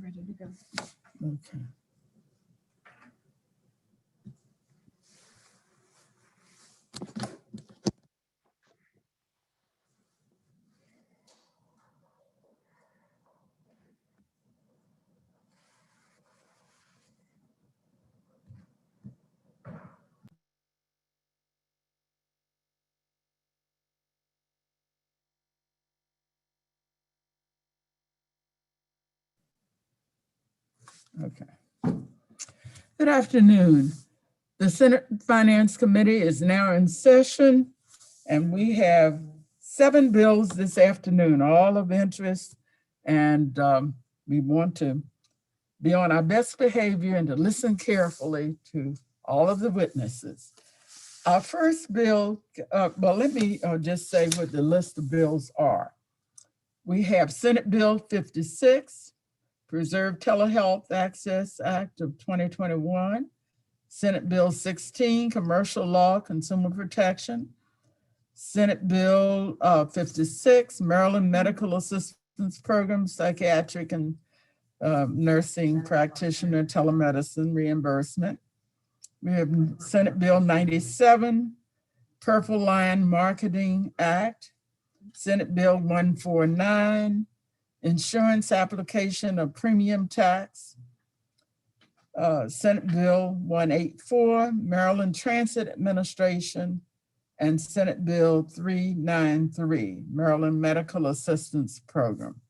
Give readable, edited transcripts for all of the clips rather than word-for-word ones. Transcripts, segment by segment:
You're ready to go. Okay. Okay. Good afternoon. The Senate Finance Committee is now in session, and we have 7 bills this afternoon, all of interest, and we want to be on our best behavior and to listen carefully to all of the witnesses. Our first bill, well, let me just say what the list of bills are. We have Senate Bill 56, Preserve Telehealth Access Act of 2021, Senate Bill 16, Commercial Law, Consumer Protection, Senate Bill 56, Maryland Medical Assistance Program, Psychiatric and Nursing Practitioner Telemedicine Reimbursement. We have Senate Bill 97, Purple Line Marketing Act, Senate Bill 149, Insurance Application of Premium Tax, Senate Bill 184, Maryland Transit Administration, and Senate Bill 393, Maryland Medical Assistance Program.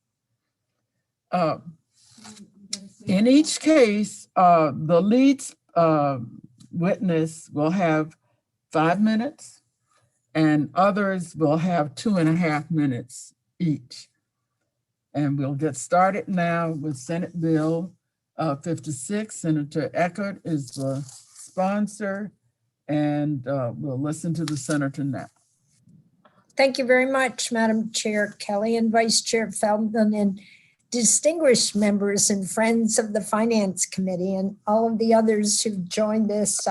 In each case, the lead witness will have 5 minutes, and others will have 2.5 minutes each. And we'll get started now with Senate Bill 56. Senator Eckert is the sponsor, and we'll listen to the senator now. Thank you very much, Madam Chair Kelly and Vice Chair Feldman, and distinguished members and friends of the Finance Committee and all of the others who've joined this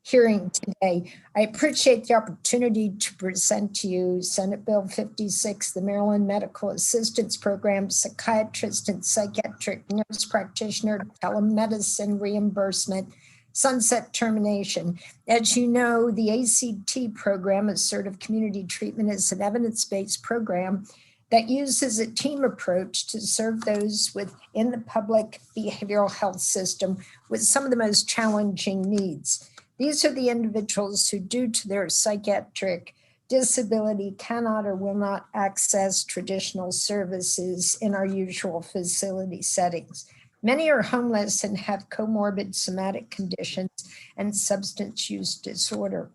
hearing today. I appreciate the opportunity to present to you Senate Bill 56, the Maryland Medical Assistance Program, Psychiatrist and Psychiatric Nurse Practitioner Telemedicine Reimbursement, Sunset Termination. As you know, the ACT program, Assertive Community Treatment, is an evidence-based program that uses a team approach to serve those within the public behavioral health system with some of the most challenging needs. These are the individuals who, due to their psychiatric disability, cannot or will not access traditional services in our usual facility settings. Many are homeless and have comorbid somatic conditions and substance use disorder.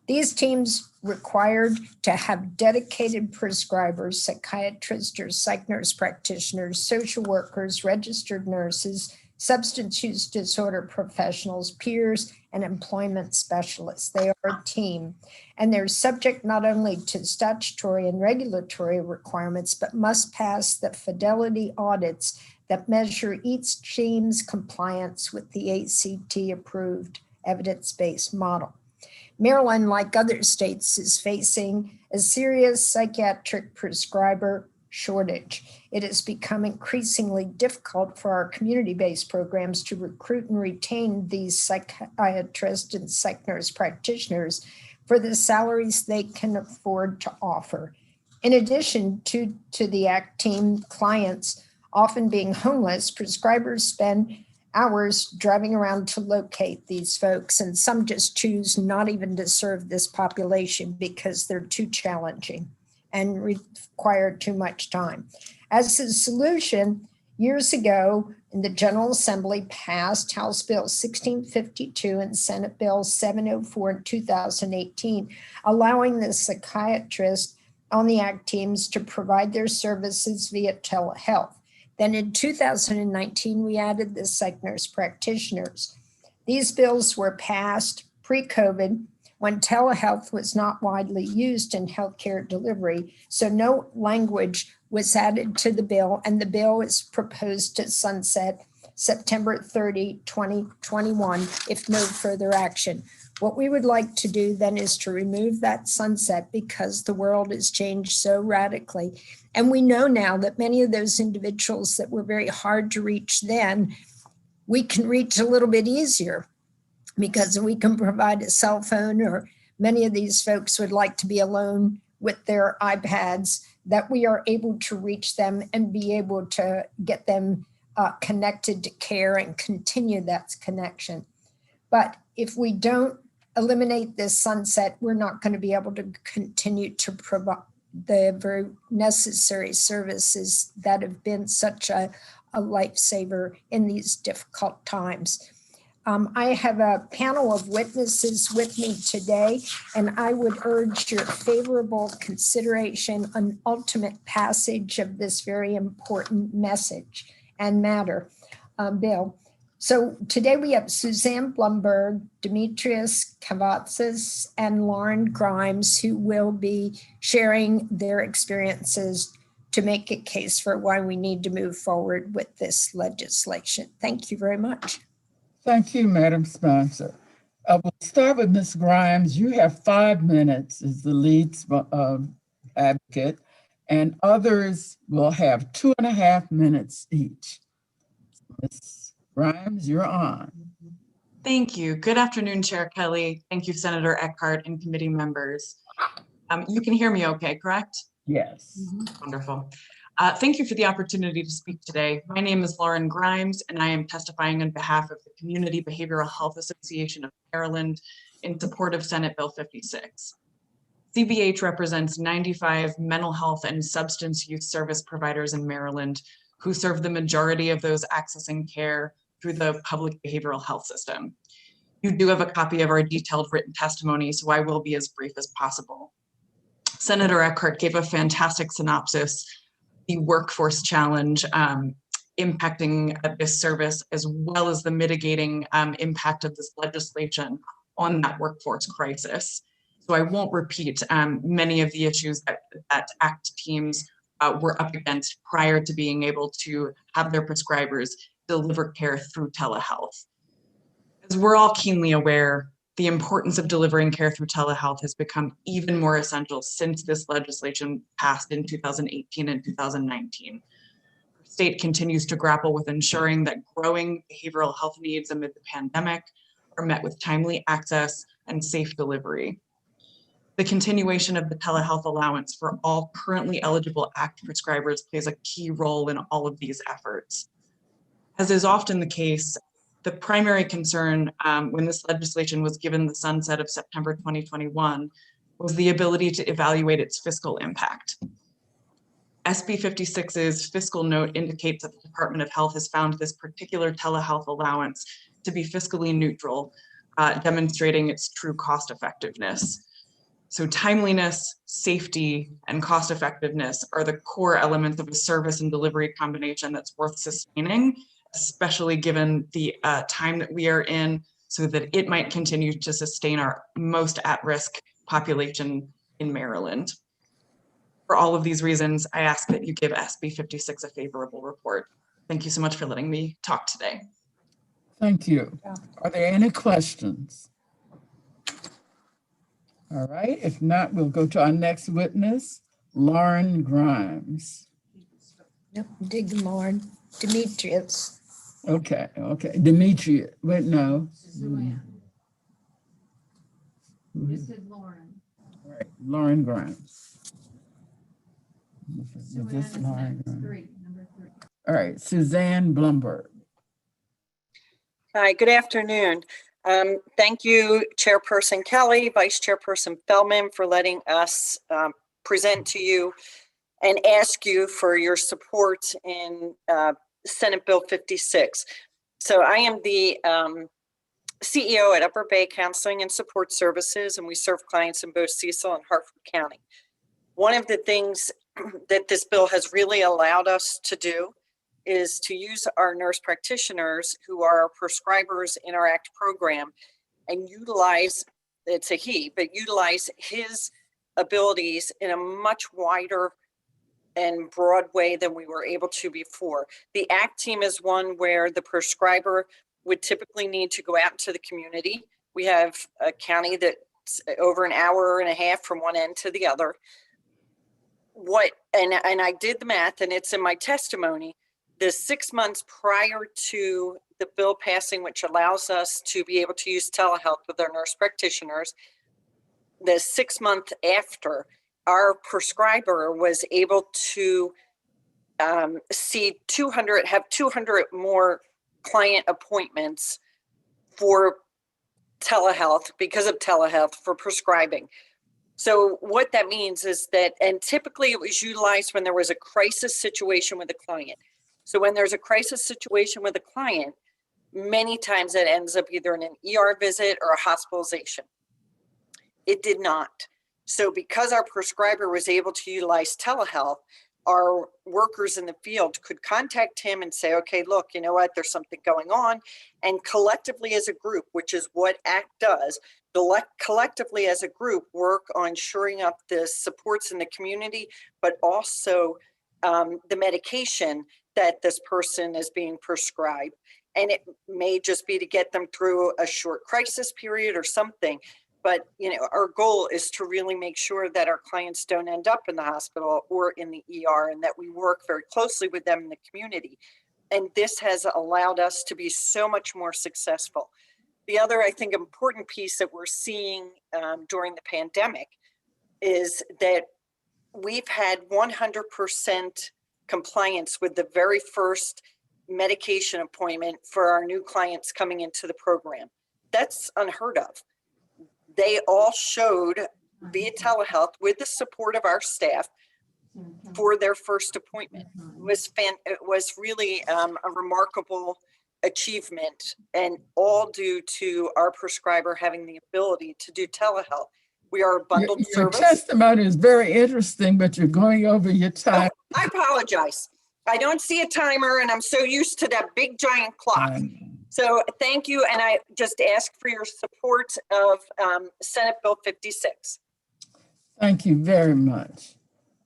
These teams required to have dedicated prescribers, psychiatrists or psych nurse practitioners, social workers, registered nurses, substance use disorder professionals, peers, and employment specialists. They are a team, and they're subject not only to statutory and regulatory requirements, but must pass the fidelity audits that measure each team's compliance with the ACT-approved evidence-based model. Maryland, like other states, is facing a serious psychiatric prescriber shortage. It has become increasingly difficult for our community-based programs to recruit and retain these psychiatrists and psych nurse practitioners for the salaries they can afford to offer. In addition to the ACT team clients often being homeless, prescribers spend hours driving around to locate these folks, and some just choose not even to serve this population because they're too challenging and require too much time. As a solution, years ago, the General Assembly passed House Bill 1652 and Senate Bill 704 in 2018, allowing the psychiatrists on the ACT teams to provide their services via telehealth. Then in 2019, we added the psych nurse practitioners. These bills were passed pre-COVID when telehealth was not widely used in healthcare delivery, so no language was added to the bill, and the bill is proposed to sunset September 30, 2021, if no further action. What we would like to do then is to remove that sunset because the world has changed so radically. And we know now that many of those individuals that were very hard to reach then, we can reach a little bit easier because we can provide a cell phone, or many of these folks would like to be alone with their iPads, that we are able to reach them and be able to get them connected to care and continue that connection. But if we don't eliminate this sunset, we're not going to be able to continue to provide the very necessary services that have been such a lifesaver in these difficult times. I have a panel of witnesses with me today, and I would urge your favorable consideration and ultimate passage of this very important message and matter, bill. So today we have Suzanne Blumberg, Demetrius Kavatsas, and Lauren Grimes, who will be sharing their experiences to make a case for why we need to move forward with this legislation. Thank you very much. Thank you, Madam Sponsor. We'll start with Ms. Grimes. You have 5 minutes as the lead advocate, and others will have 2.5 minutes each. Ms. Grimes, you're on. Thank you. Good afternoon, Chair Kelly. Thank you, Senator Eckhart and committee members. You can hear me okay, correct? Yes. Wonderful. Thank you for the opportunity to speak today. My name is Lauren Grimes, and I am testifying on behalf of the Community Behavioral Health Association of Maryland in support of Senate Bill 56. CBH represents 95 mental health and substance use service providers in Maryland who serve the majority of those accessing care through the public behavioral health system. You do have a copy of our detailed written testimony, so I will be as brief as possible. Senator Eckhart gave a fantastic synopsis, the workforce challenge impacting this service, as well as the mitigating impact of this legislation on that workforce crisis. So I won't repeat many of the issues that ACT teams were up against prior to being able to have their prescribers deliver care through telehealth. As we're all keenly aware, the importance of delivering care through telehealth has become even more essential since this legislation passed in 2018 and 2019. The state continues to grapple with ensuring that growing behavioral health needs amid the pandemic are met with timely access and safe delivery. The continuation of the telehealth allowance for all currently eligible ACT prescribers plays a key role in all of these efforts. As is often the case, the primary concern when this legislation was given the sunset of September 2021 was the ability to evaluate its fiscal impact. SB 56's fiscal note indicates that the Department of Health has found this particular telehealth allowance to be fiscally neutral, demonstrating its true cost effectiveness. So timeliness, safety, and cost effectiveness are the core elements of a service and delivery combination that's worth sustaining, especially given the time that we are in, so that it might continue to sustain our most at-risk population in Maryland. For all of these reasons, I ask that you give SB 56 a favorable report. Thank you so much for letting me talk today. Thank you. Are there any questions? All right, if not, we'll go to our next witness, Lauren Grimes. Nope, dig Lauren. Demetrius. Okay, Demetrius, wait, no. This is Lauren. All right, Lauren Grimes. Suzanne Is this is Lauren next, Grimes? number three. All right, Suzanne Blumberg. Hi, good afternoon. Thank you, Chairperson Kelly, Vice Chairperson Feldman, for letting us present to you and ask you for your support in Senate Bill 56. So I am the CEO at Upper Bay Counseling and Support Services, and we serve clients in both Cecil and Hartford County. One of the things that this bill has really allowed us to do is to use our nurse practitioners who are our prescribers in our ACT program and utilize, it's a he, but utilize his abilities in a much wider and broad way than we were able to before. The ACT team is one where the prescriber would typically need to go out into the community. We have a county that's over an hour and a half from one end to the other. And I did the math, and it's in my testimony. The 6 months prior to the bill passing, which allows us to be able to use telehealth with our nurse practitioners, the 6 month after, our prescriber was able to have 200 more client appointments for telehealth, because of telehealth, for prescribing. So what that means is that, and typically it was utilized when there was a crisis situation with a client. So when there's a crisis situation with a client, many times it ends up either in an ER visit or a hospitalization. It did not. So because our prescriber was able to utilize telehealth, our workers in the field could contact him and say, okay, look, you know what, there's something going on. And collectively as a group, which is what ACT does, collectively as a group work on shoring up the supports in the community, but also the medication that this person is being prescribed. And it may just be to get them through a short crisis period or something. But our goal is to really make sure that our clients don't end up in the hospital or in the ER, and that we work very closely with them in the community. And this has allowed us to be so much more successful. The other, I think, important piece that we're seeing during the pandemic is that we've had 100% compliance with the very first medication appointment for our new clients coming into the program. That's unheard of. They all showed via telehealth with the support of our staff for their first appointment. It was really a remarkable achievement, and all due to our prescriber having the ability to do telehealth. We are a bundled service. Your testimony is very interesting, but you're going over your time. Oh, I apologize. I don't see a timer, and I'm so used to that big giant clock. So thank you, and I just ask for your support of Senate Bill 56. Thank you very much.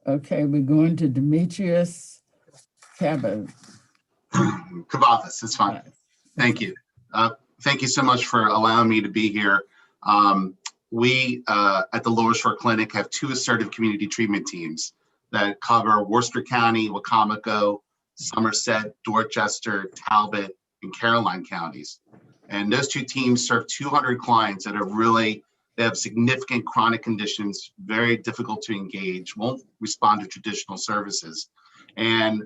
Okay, we're going to Demetrius Cavathas. It's fine. Thank you. Thank you so much for allowing me to be here. We at the Lower Shore Clinic have 2 assertive community treatment teams that cover Worcester County, Wacomico, Somerset, Dorchester, Talbot, and Caroline counties. And those 2 teams serve 200 clients that they have significant chronic conditions, very difficult to engage, won't respond to traditional services. And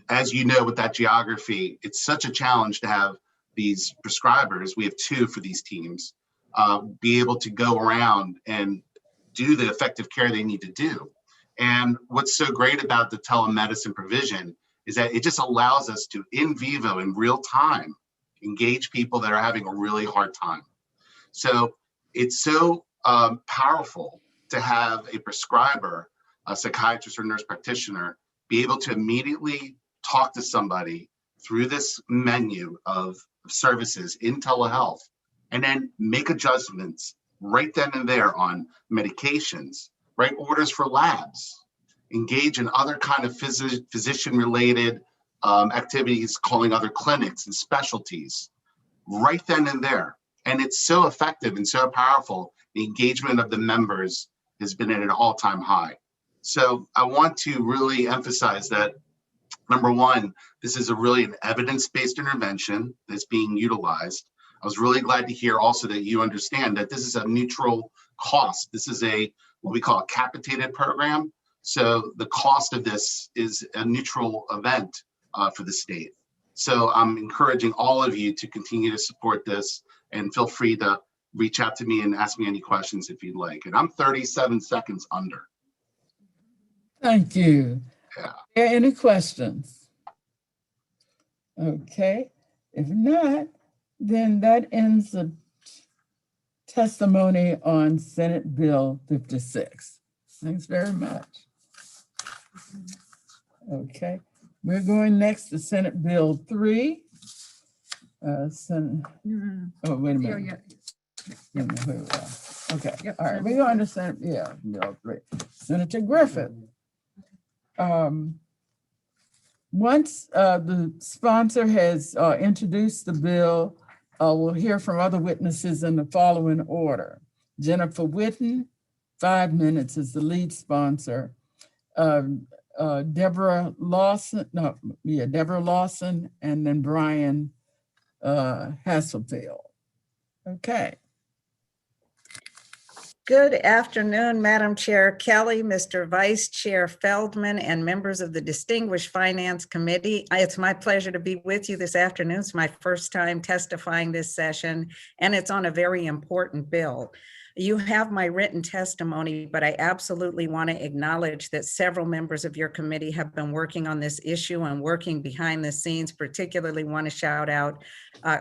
as you know, with that geography, it's such a challenge to have these prescribers, we have 2 for these teams, be able to go around and do the effective care they need to do. And what's so great about the telemedicine provision is that it just allows us to, in vivo, in real time, engage people that are having a really hard time. So it's so powerful to have a prescriber, a psychiatrist or nurse practitioner, be able to immediately talk to somebody through this menu of services in telehealth, and then make adjustments right then and there on medications, write orders for labs, engage in other kind of physician-related activities, calling other clinics and specialties, right then and there. And it's so effective and so powerful. The engagement of the members has been at an all-time high. So I want to really emphasize that, number one, this is an evidence-based intervention that's being utilized. I was really glad to hear also that you understand that this is a neutral cost. This is what we call a capitated program. So the cost of this is a neutral event for the state. So I'm encouraging all of you to continue to support this, and feel free to reach out to me and ask me any questions if you'd like. And I'm 37 seconds under. Thank you. Yeah. Are there any questions? Okay, if not, then that ends the testimony on Senate Bill 56. Thanks very much. Okay, we're going next to Senate Bill 3. Oh, wait a minute. Here we are. Okay, all right, we're going to Senate Bill 3. Senator Griffith. Once the sponsor has introduced the bill, We'll hear from other witnesses in the following order. Jennifer Whitten, 5 minutes, is the lead sponsor. Deborah Lawson, and then Brian Hasselfield. Okay. Good afternoon, Madam Chair Kelly, Mr. Vice Chair Feldman, and members of the Distinguished Finance Committee. It's my pleasure to be with you this afternoon. It's my first time testifying this session, and it's on a very important bill. You have my written testimony, but I absolutely want to acknowledge that several members of your committee have been working on this issue and working behind the scenes. Particularly want to shout out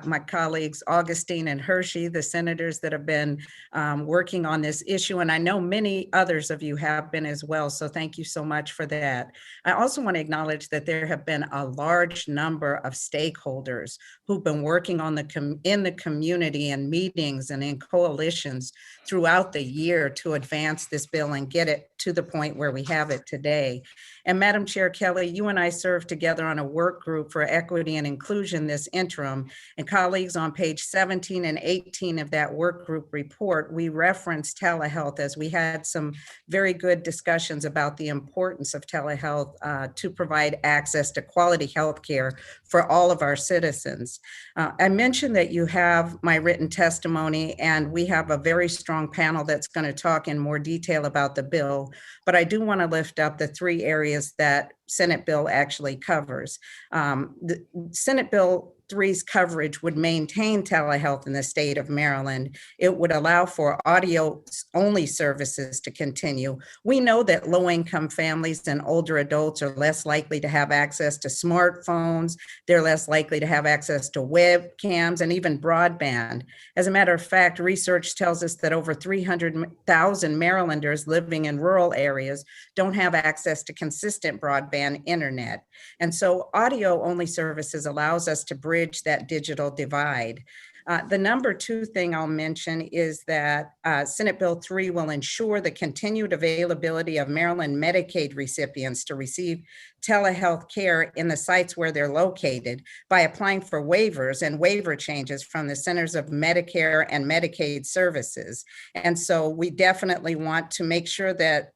my colleagues Augustine and Hershey, the senators that have been working on this issue. And I know many others of you have been as well. So thank you so much for that. I also want to acknowledge that there have been a large number of stakeholders who've been working on in the community and meetings and in coalitions throughout the year to advance this bill and get it to the point where we have it today. And Madam Chair Kelly, you and I served together on a work group for equity and inclusion this interim, and colleagues, on page 17 and 18 of that work group report, we referenced telehealth as we had some very good discussions about the importance of telehealth to provide access to quality health care for all of our citizens. I mentioned that you have my written testimony, and we have a very strong panel that's going to talk in more detail about the bill, but I do want to lift up the 3 areas that Senate bill actually covers. The Senate Bill 3's coverage would maintain telehealth in the state of Maryland. It would allow for audio-only services to continue. We know that low-income families and older adults are less likely to have access to smartphones. They're less likely to have access to webcams and even broadband. As a matter of fact, research tells us that over 300,000 Marylanders living in rural areas don't have access to consistent broadband internet. And so audio-only services allows us to bridge that digital divide. The number 2 thing I'll mention is that Senate Bill 3 will ensure the continued availability of Maryland Medicaid recipients to receive telehealth care in the sites where they're located by applying for waivers and waiver changes from the Centers of Medicare and Medicaid Services. And so we definitely want to make sure that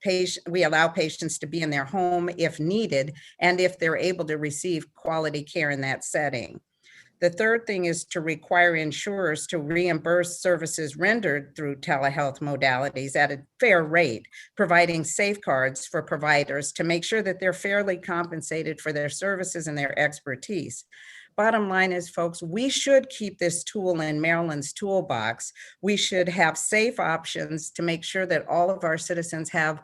we allow patients to be in their home if needed and if they're able to receive quality care in that setting. The third thing is to require insurers to reimburse services rendered through telehealth modalities at a fair rate, providing safeguards for providers to make sure that they're fairly compensated for their services and their expertise. Bottom line is, folks, we should keep this tool in Maryland's toolbox. We should have safe options to make sure that all of our citizens have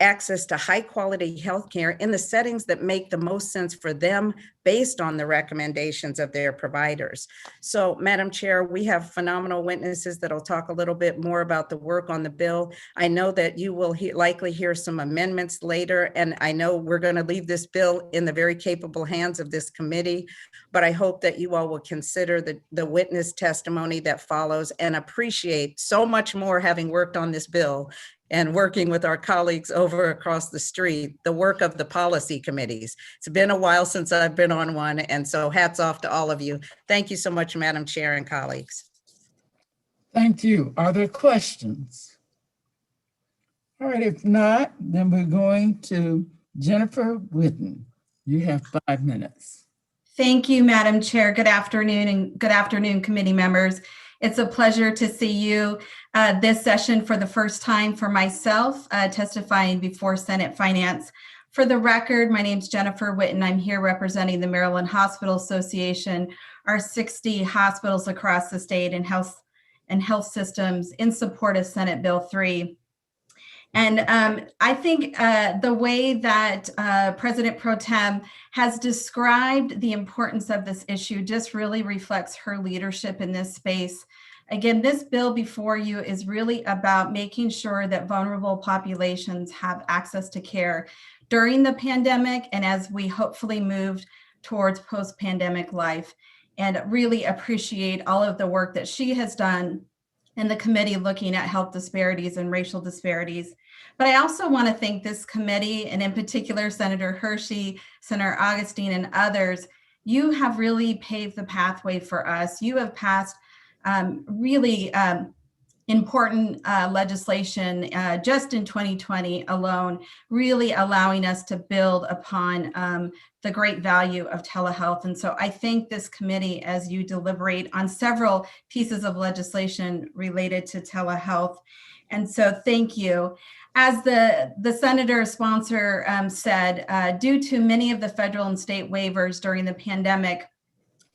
access to high quality healthcare in the settings that make the most sense for them based on the recommendations of their providers. So, Madam Chair, we have phenomenal witnesses that'll talk a little bit more about the work on the bill. I know that you will likely hear some amendments later, and I know we're going to leave this bill in the very capable hands of this committee, but I hope that you all will consider the witness testimony that follows and appreciate so much more, having worked on this bill and working with our colleagues over across the street, the work of the policy committees. It's been a while since I've been on one, and so hats off to all of you. Thank you so much, Madam Chair and colleagues. Thank you. Are there questions? All right, if not, then we're going to Jennifer Whitten. You have 5 minutes. Thank you, Madam Chair. Good afternoon, and good afternoon, committee members. It's a pleasure to see you this session for the first time for myself, testifying before Senate Finance. For the record, my name is Jennifer Whitten. I'm here representing the Maryland Hospital Association, our 60 hospitals across the state and health systems in support of Senate Bill 3. And I think the way that President Pro Tem has described the importance of this issue just really reflects her leadership in this space. Again, this bill before you is really about making sure that vulnerable populations have access to care during the pandemic and as we hopefully move towards post-pandemic life. And really appreciate all of the work that she has done in the committee looking at health disparities and racial disparities. But I also want to thank this committee, and in particular, Senator Hershey, Senator Augustine, and others. You have really paved the pathway for us. You have passed really important legislation just in 2020 alone, really allowing us to build upon the great value of telehealth. And so I thank this committee as you deliberate on several pieces of legislation related to telehealth. And so thank you. As the senator sponsor said, due to many of the federal and state waivers during the pandemic,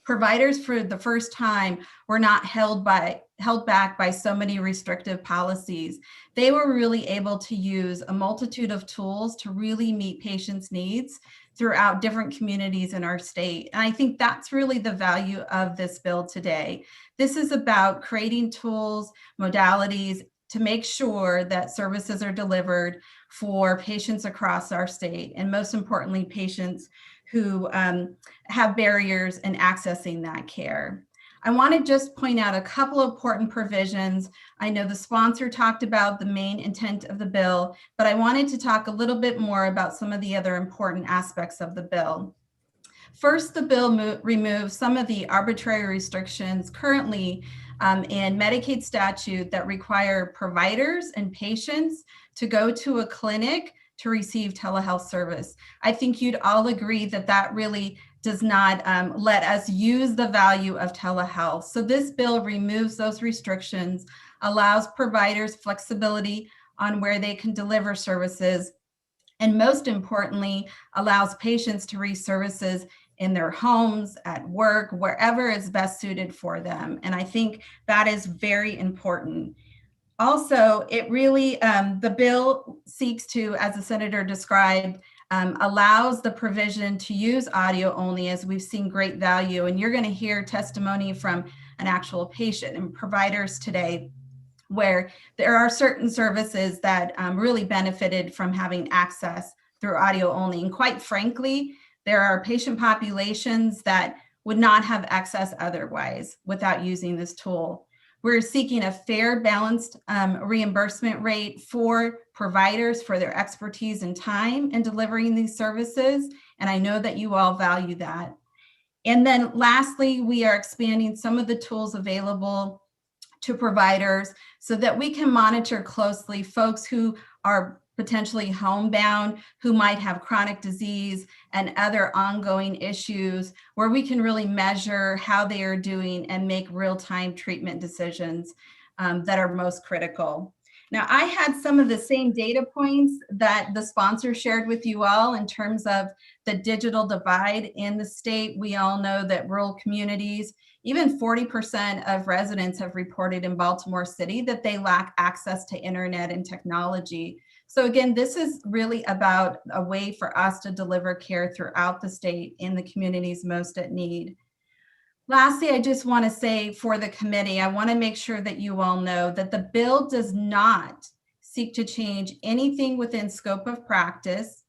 providers for the first time were not held back by so many restrictive policies. They were really able to use a multitude of tools to really meet patients' needs throughout different communities in our state. And I think that's really the value of this bill today. This is about creating tools, modalities to make sure that services are delivered for patients across our state, and most importantly, patients who have barriers in accessing that care. I want to just point out a couple of important provisions. I know the sponsor talked about the main intent of the bill, but I wanted to talk a little bit more about some of the other important aspects of the bill. First, the bill removes some of the arbitrary restrictions currently in Medicaid statute that require providers and patients to go to a clinic to receive telehealth service. I think you'd all agree that that really does not let us use the value of telehealth. So this bill removes those restrictions, allows providers flexibility on where they can deliver services, and most importantly, allows patients to receive services in their homes, at work, wherever is best suited for them. And I think that is very important. Also, it really, the bill seeks to, as the senator described, allows the provision to use audio only, as we've seen great value. And you're going to hear testimony from an actual patient and providers today, where there are certain services that really benefited from having access through audio only. And quite frankly, there are patient populations that would not have access otherwise without using this tool. We're seeking a fair, balanced reimbursement rate for providers for their expertise and time in delivering these services. And I know that you all value that. And then lastly, we are expanding some of the tools available to providers so that we can monitor closely folks who are potentially homebound, who might have chronic disease and other ongoing issues, where we can really measure how they are doing and make real-time treatment decisions that are most critical. Now, I had some of the same data points that the sponsor shared with you all in terms of the digital divide in the state. We all know that rural communities, even 40% of residents have reported in Baltimore City that they lack access to internet and technology. So again, this is really about a way for us to deliver care throughout the state in the communities most at need. Lastly, I just want to say for the committee, I want to make sure that you all know that the bill does not seek to change anything within scope of practice.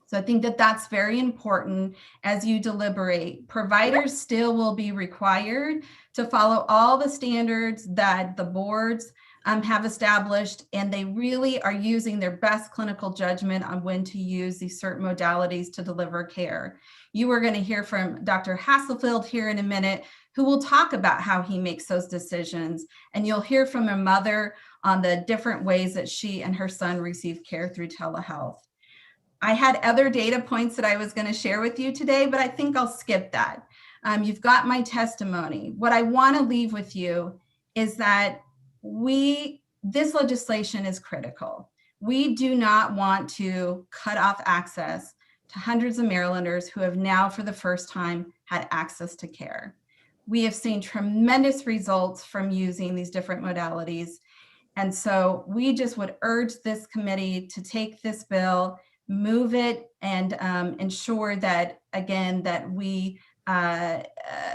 So I think that that's very important as you deliberate. Providers still will be required to follow all the standards that the boards have established, and they really are using their best clinical judgment on when to use these certain modalities to deliver care. You are going to hear from Dr. Hasselfield here in a minute, who will talk about how he makes those decisions. And you'll hear from a mother on the different ways that she and her son receive care through telehealth. I had other data points that I was going to share with you today, but I think I'll skip that. You've got my testimony. What I want to leave with you is that this legislation is critical. We do not want to cut off access to hundreds of Marylanders who have now for the first time had access to care. We have seen tremendous results from using these different modalities. And so we just would urge this committee to take this bill, move it, and ensure that, again, that we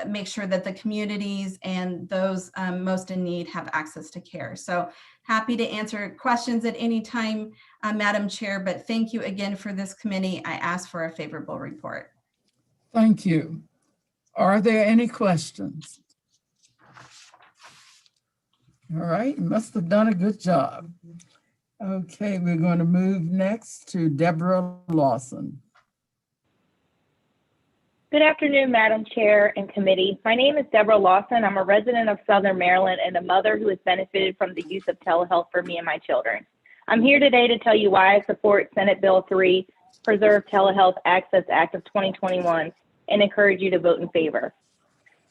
make sure that the communities and those most in need have access to care. So happy to answer questions at any time, Madam Chair, but thank you again for this committee. I ask for a favorable report. Thank you. Are there any questions? All right, you must have done a good job. Okay, we're going to move next to Deborah Lawson. Good afternoon, Madam Chair and committee. My name is Deborah Lawson. I'm a resident of Southern Maryland and a mother who has benefited from the use of telehealth for me and my children. I'm here today to tell you why I support Senate Bill 3, Preserve Telehealth Access Act of 2021, and encourage you to vote in favor.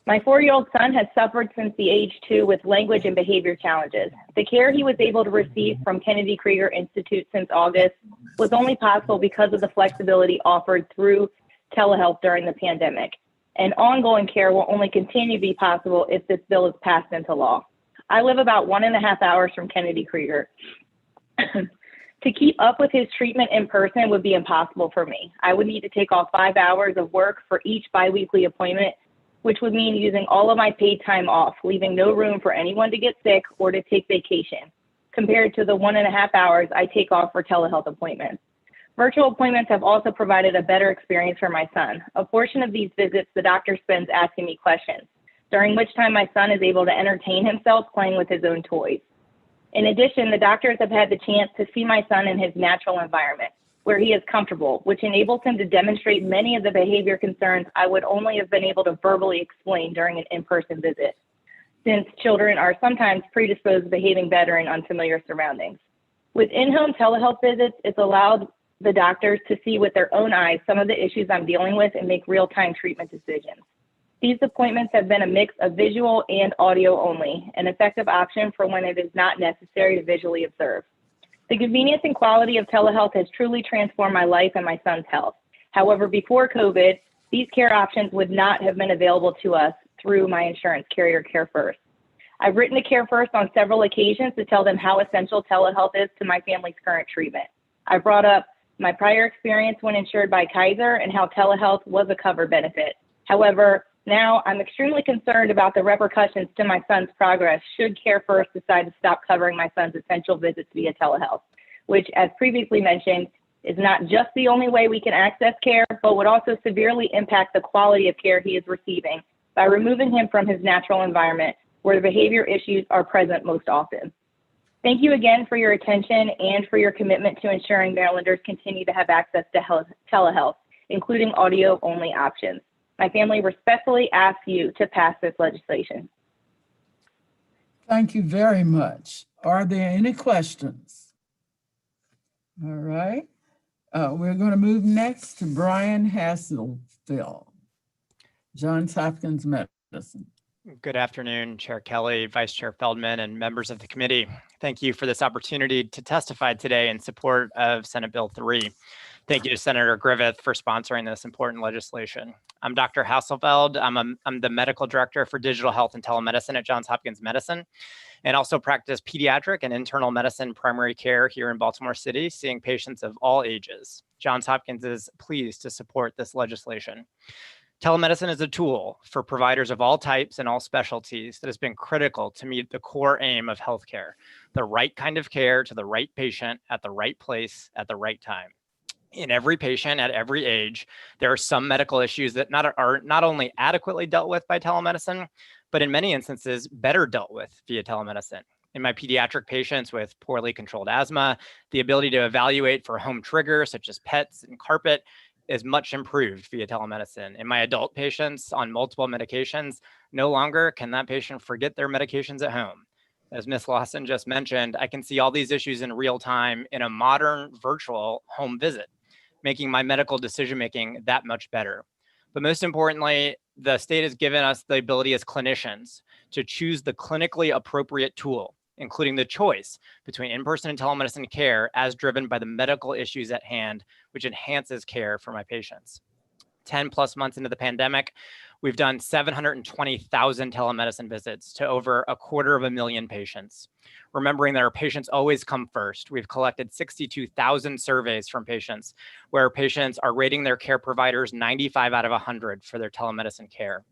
My 4-year-old son has suffered since the age 2 with language and behavior challenges. The care he was able to receive from Kennedy Krieger Institute since August was only possible because of the flexibility offered through telehealth during the pandemic. And ongoing care will only continue to be possible if this bill is passed into law. I live about 1.5 hours from Kennedy Krieger. To keep up with his treatment in person would be impossible for me. I would need to take off 5 hours of work for each biweekly appointment, which would mean using all of my paid time off, leaving no room for anyone to get sick or to take vacation, compared to the 1.5 hours I take off for telehealth appointments. Virtual appointments have also provided a better experience for my son. A portion of these visits, the doctor spends asking me questions, during which time my son is able to entertain himself playing with his own toys. In addition, the doctors have had the chance to see my son in his natural environment, where he is comfortable, which enables him to demonstrate many of the behavior concerns I would only have been able to verbally explain during an in-person visit, since children are sometimes predisposed to behaving better in unfamiliar surroundings. With in-home telehealth visits, it's allowed the doctors to see with their own eyes some of the issues I'm dealing with and make real-time treatment decisions. These appointments have been a mix of visual and audio only, an effective option for when it is not necessary to visually observe. The convenience and quality of telehealth has truly transformed my life and my son's health. However, before COVID, these care options would not have been available to us through my insurance carrier, CareFirst. I've written to CareFirst on several occasions to tell them how essential telehealth is to my family's current treatment. I brought up my prior experience when insured by Kaiser and how telehealth was a covered benefit. However, now I'm extremely concerned about the repercussions to my son's progress should CareFirst decide to stop covering my son's essential visits via telehealth, which, as previously mentioned, is not just the only way we can access care, but would also severely impact the quality of care he is receiving by removing him from his natural environment where the behavior issues are present most often. Thank you again for your attention and for your commitment to ensuring Marylanders continue to have access to telehealth, including audio-only options. My family respectfully asks you to pass this legislation. Thank you very much. Are there any questions? All right. We're going to move next to Brian Hasselfeld, Johns Hopkins Medicine. Good afternoon, Chair Kelly, Vice Chair Feldman, and members of the committee. Thank you for this opportunity to testify today in support of Senate Bill 3. Thank you to Senator Griffith for sponsoring this important legislation. I'm Dr. Hasselfeld. I'm the Medical Director for Digital Health and Telemedicine at Johns Hopkins Medicine, and also practice pediatric and internal medicine primary care here in Baltimore City, seeing patients of all ages. Johns Hopkins is pleased to support this legislation. Telemedicine is a tool for providers of all types and all specialties that has been critical to meet the core aim of healthcare, the right kind of care to the right patient at the right place at the right time. In every patient at every age, there are some medical issues that are not only adequately dealt with by telemedicine, but in many instances better dealt with via telemedicine. In my pediatric patients with poorly controlled asthma, the ability to evaluate for home triggers such as pets and carpet is much improved via telemedicine. In my adult patients on multiple medications, no longer can that patient forget their medications at home. As Ms. Lawson just mentioned, I can see all these issues in real time in a modern virtual home visit, making my medical decision-making that much better. But most importantly, the state has given us the ability as clinicians to choose the clinically appropriate tool, including the choice between in-person and telemedicine care as driven by the medical issues at hand, which enhances care for my patients. 10 plus months into the pandemic, we've done 720,000 telemedicine visits to over 250,000 patients. Remembering that our patients always come first, we've collected 62,000 surveys from patients where patients are rating their care providers 95 out of 100 for their telemedicine care.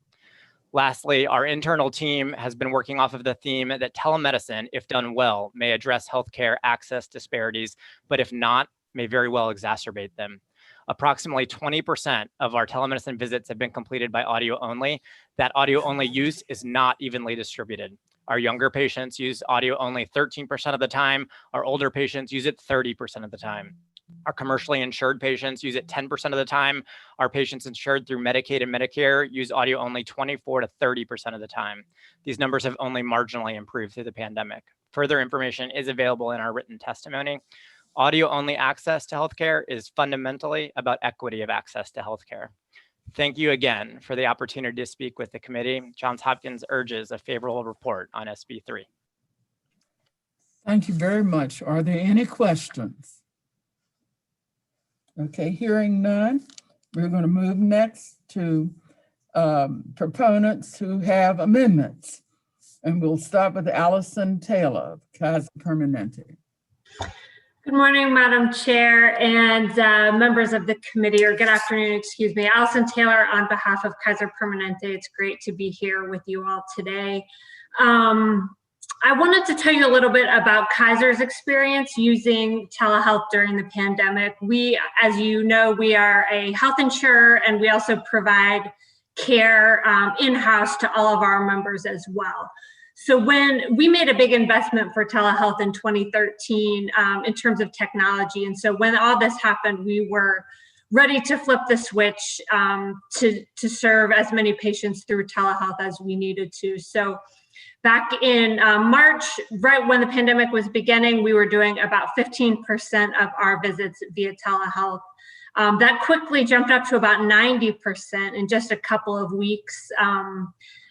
Lastly, our internal team has been working off of the theme that telemedicine, if done well, may address healthcare access disparities, but if not, may very well exacerbate them. Approximately 20% of our telemedicine visits have been completed by audio only. That audio only use is not evenly distributed. Our younger patients use audio only 13% of the time. Our older patients use it 30% of the time. Our commercially insured patients use it 10% of the time. Our patients insured through Medicaid and Medicare use audio only 24 to 30% of the time. These numbers have only marginally improved through the pandemic. Further information is available in our written testimony. Audio-only access to healthcare is fundamentally about equity of access to healthcare. Thank you again for the opportunity to speak with the committee. Johns Hopkins urges a favorable report on SB 3. Thank you very much. Are there any questions? Okay, hearing none, we're going to move next to proponents who have amendments. And we'll start with Allison Taylor of Kaiser Permanente. Good morning, Madam Chair and members of the committee, or good afternoon, excuse me. Allison Taylor on behalf of Kaiser Permanente. It's great to be here with you all today. I wanted to tell you a little bit about Kaiser's experience using telehealth during the pandemic. We, as you know, we are a health insurer and we also provide care in-house to all of our members as well. So when we made a big investment for telehealth in 2013 in terms of technology, and so when all this happened, we were ready to flip the switch to serve as many patients through telehealth as we needed to. So back in March, right when the pandemic was beginning, we were doing about 15% of our visits via telehealth. That quickly jumped up to about 90% in just a couple of weeks.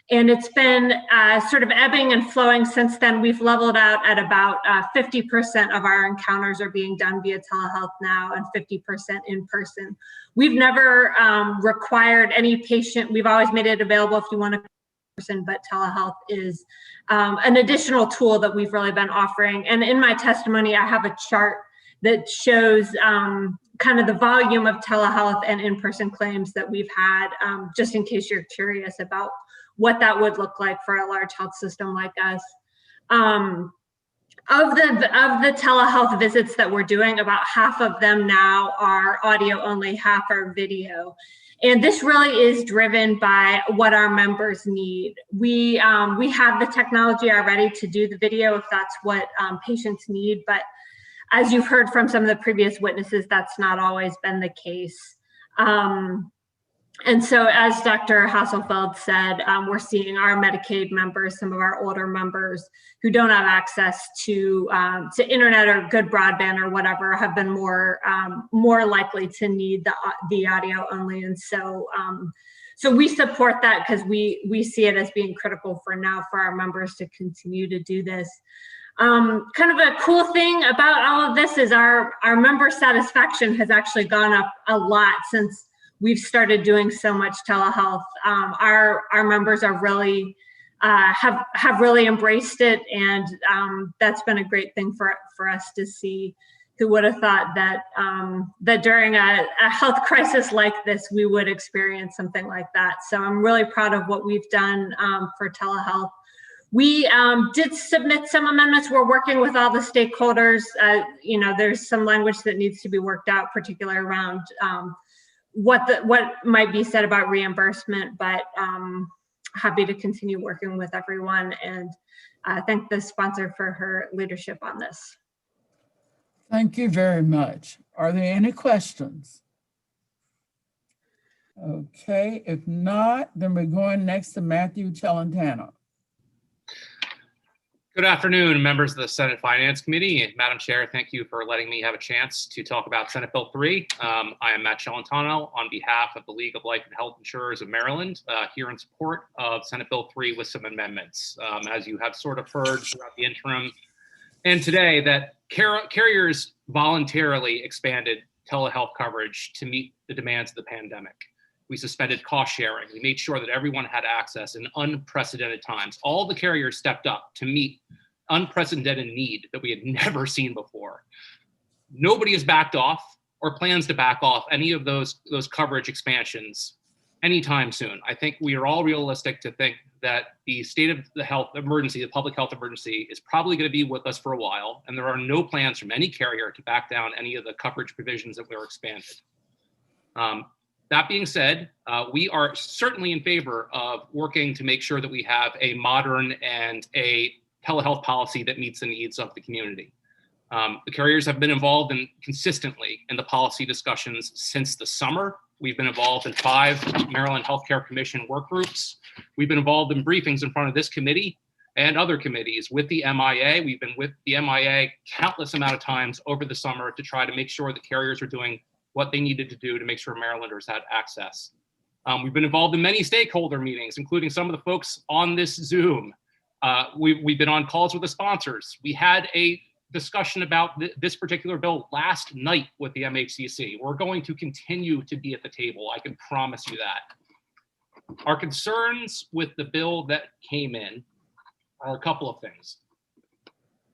And it's been sort of ebbing and flowing since then. We've leveled out at about 50% of our encounters are being done via telehealth now and 50% in person. We've never required any patient. We've always made it available if you want to person, but telehealth is an additional tool that we've really been offering. And in my testimony, I have a chart that shows kind of the volume of telehealth and in-person claims that we've had, just in case you're curious about what that would look like for a large health system like us. Of the telehealth visits that we're doing, about half of them now are audio only, half are video. And this really is driven by what our members need. We have the technology already to do the video if that's what patients need, but as you've heard from some of the previous witnesses, that's not always been the case. And so as Dr. Hasselfeld said, we're seeing our Medicaid members, some of our older members who don't have access to internet or good broadband or whatever, have been more likely to need the audio only. And so so we support that because we see it as being critical for now for our members to continue to do this. Kind of a cool thing about all of this is our member satisfaction has actually gone up a lot since we've started doing so much telehealth. Our members are really have really embraced it, and that's been a great thing for us to see. Who would have thought that that during a health crisis like this we would experience something like that? So I'm really proud of what we've done for telehealth. We did submit some amendments. We're working with all the stakeholders. You know, there's some language that needs to be worked out, particularly around what might be said about reimbursement, but happy to continue working with everyone, and thank the sponsor for her leadership on this. Thank you very much. Are there any questions? Okay, if not, then we're going next to Matthew Celentano. Good afternoon, members of the Senate Finance Committee. Madam Chair, thank you for letting me have a chance to talk about Senate Bill 3. I am Matt Celentano on behalf of the League of Life and Health Insurers of Maryland, here in support of Senate Bill 3 with some amendments. As you have sort of heard throughout the interim and today, that carriers voluntarily expanded telehealth coverage to meet the demands of the pandemic. We suspended cost sharing. We made sure that everyone had access in unprecedented times. All the carriers stepped up to meet unprecedented need that we had never seen before. Nobody has backed off or plans to back off any of those coverage expansions anytime soon. I think we are all realistic to think that the state of the health emergency, the public health emergency, is probably going to be with us for a while, and there are no plans from any carrier to back down any of the coverage provisions that were expanded. That being said, we are certainly in favor of working to make sure that we have a modern and a telehealth policy that meets the needs of the community. The carriers have been involved consistently in the policy discussions since the summer. We've been involved in 5 Maryland Healthcare Commission work groups. We've been involved in briefings in front of this committee and other committees with the MIA. We've been with the MIA countless amount of times over the summer to try to make sure the carriers are doing what they needed to do to make sure Marylanders had access. We've been involved in many stakeholder meetings, including some of the folks on this Zoom. We've been on calls with the sponsors. We had a discussion about this particular bill last night with the MHCC. We're going to continue to be at the table. I can promise you that. Our concerns with the bill that came in are a couple of things.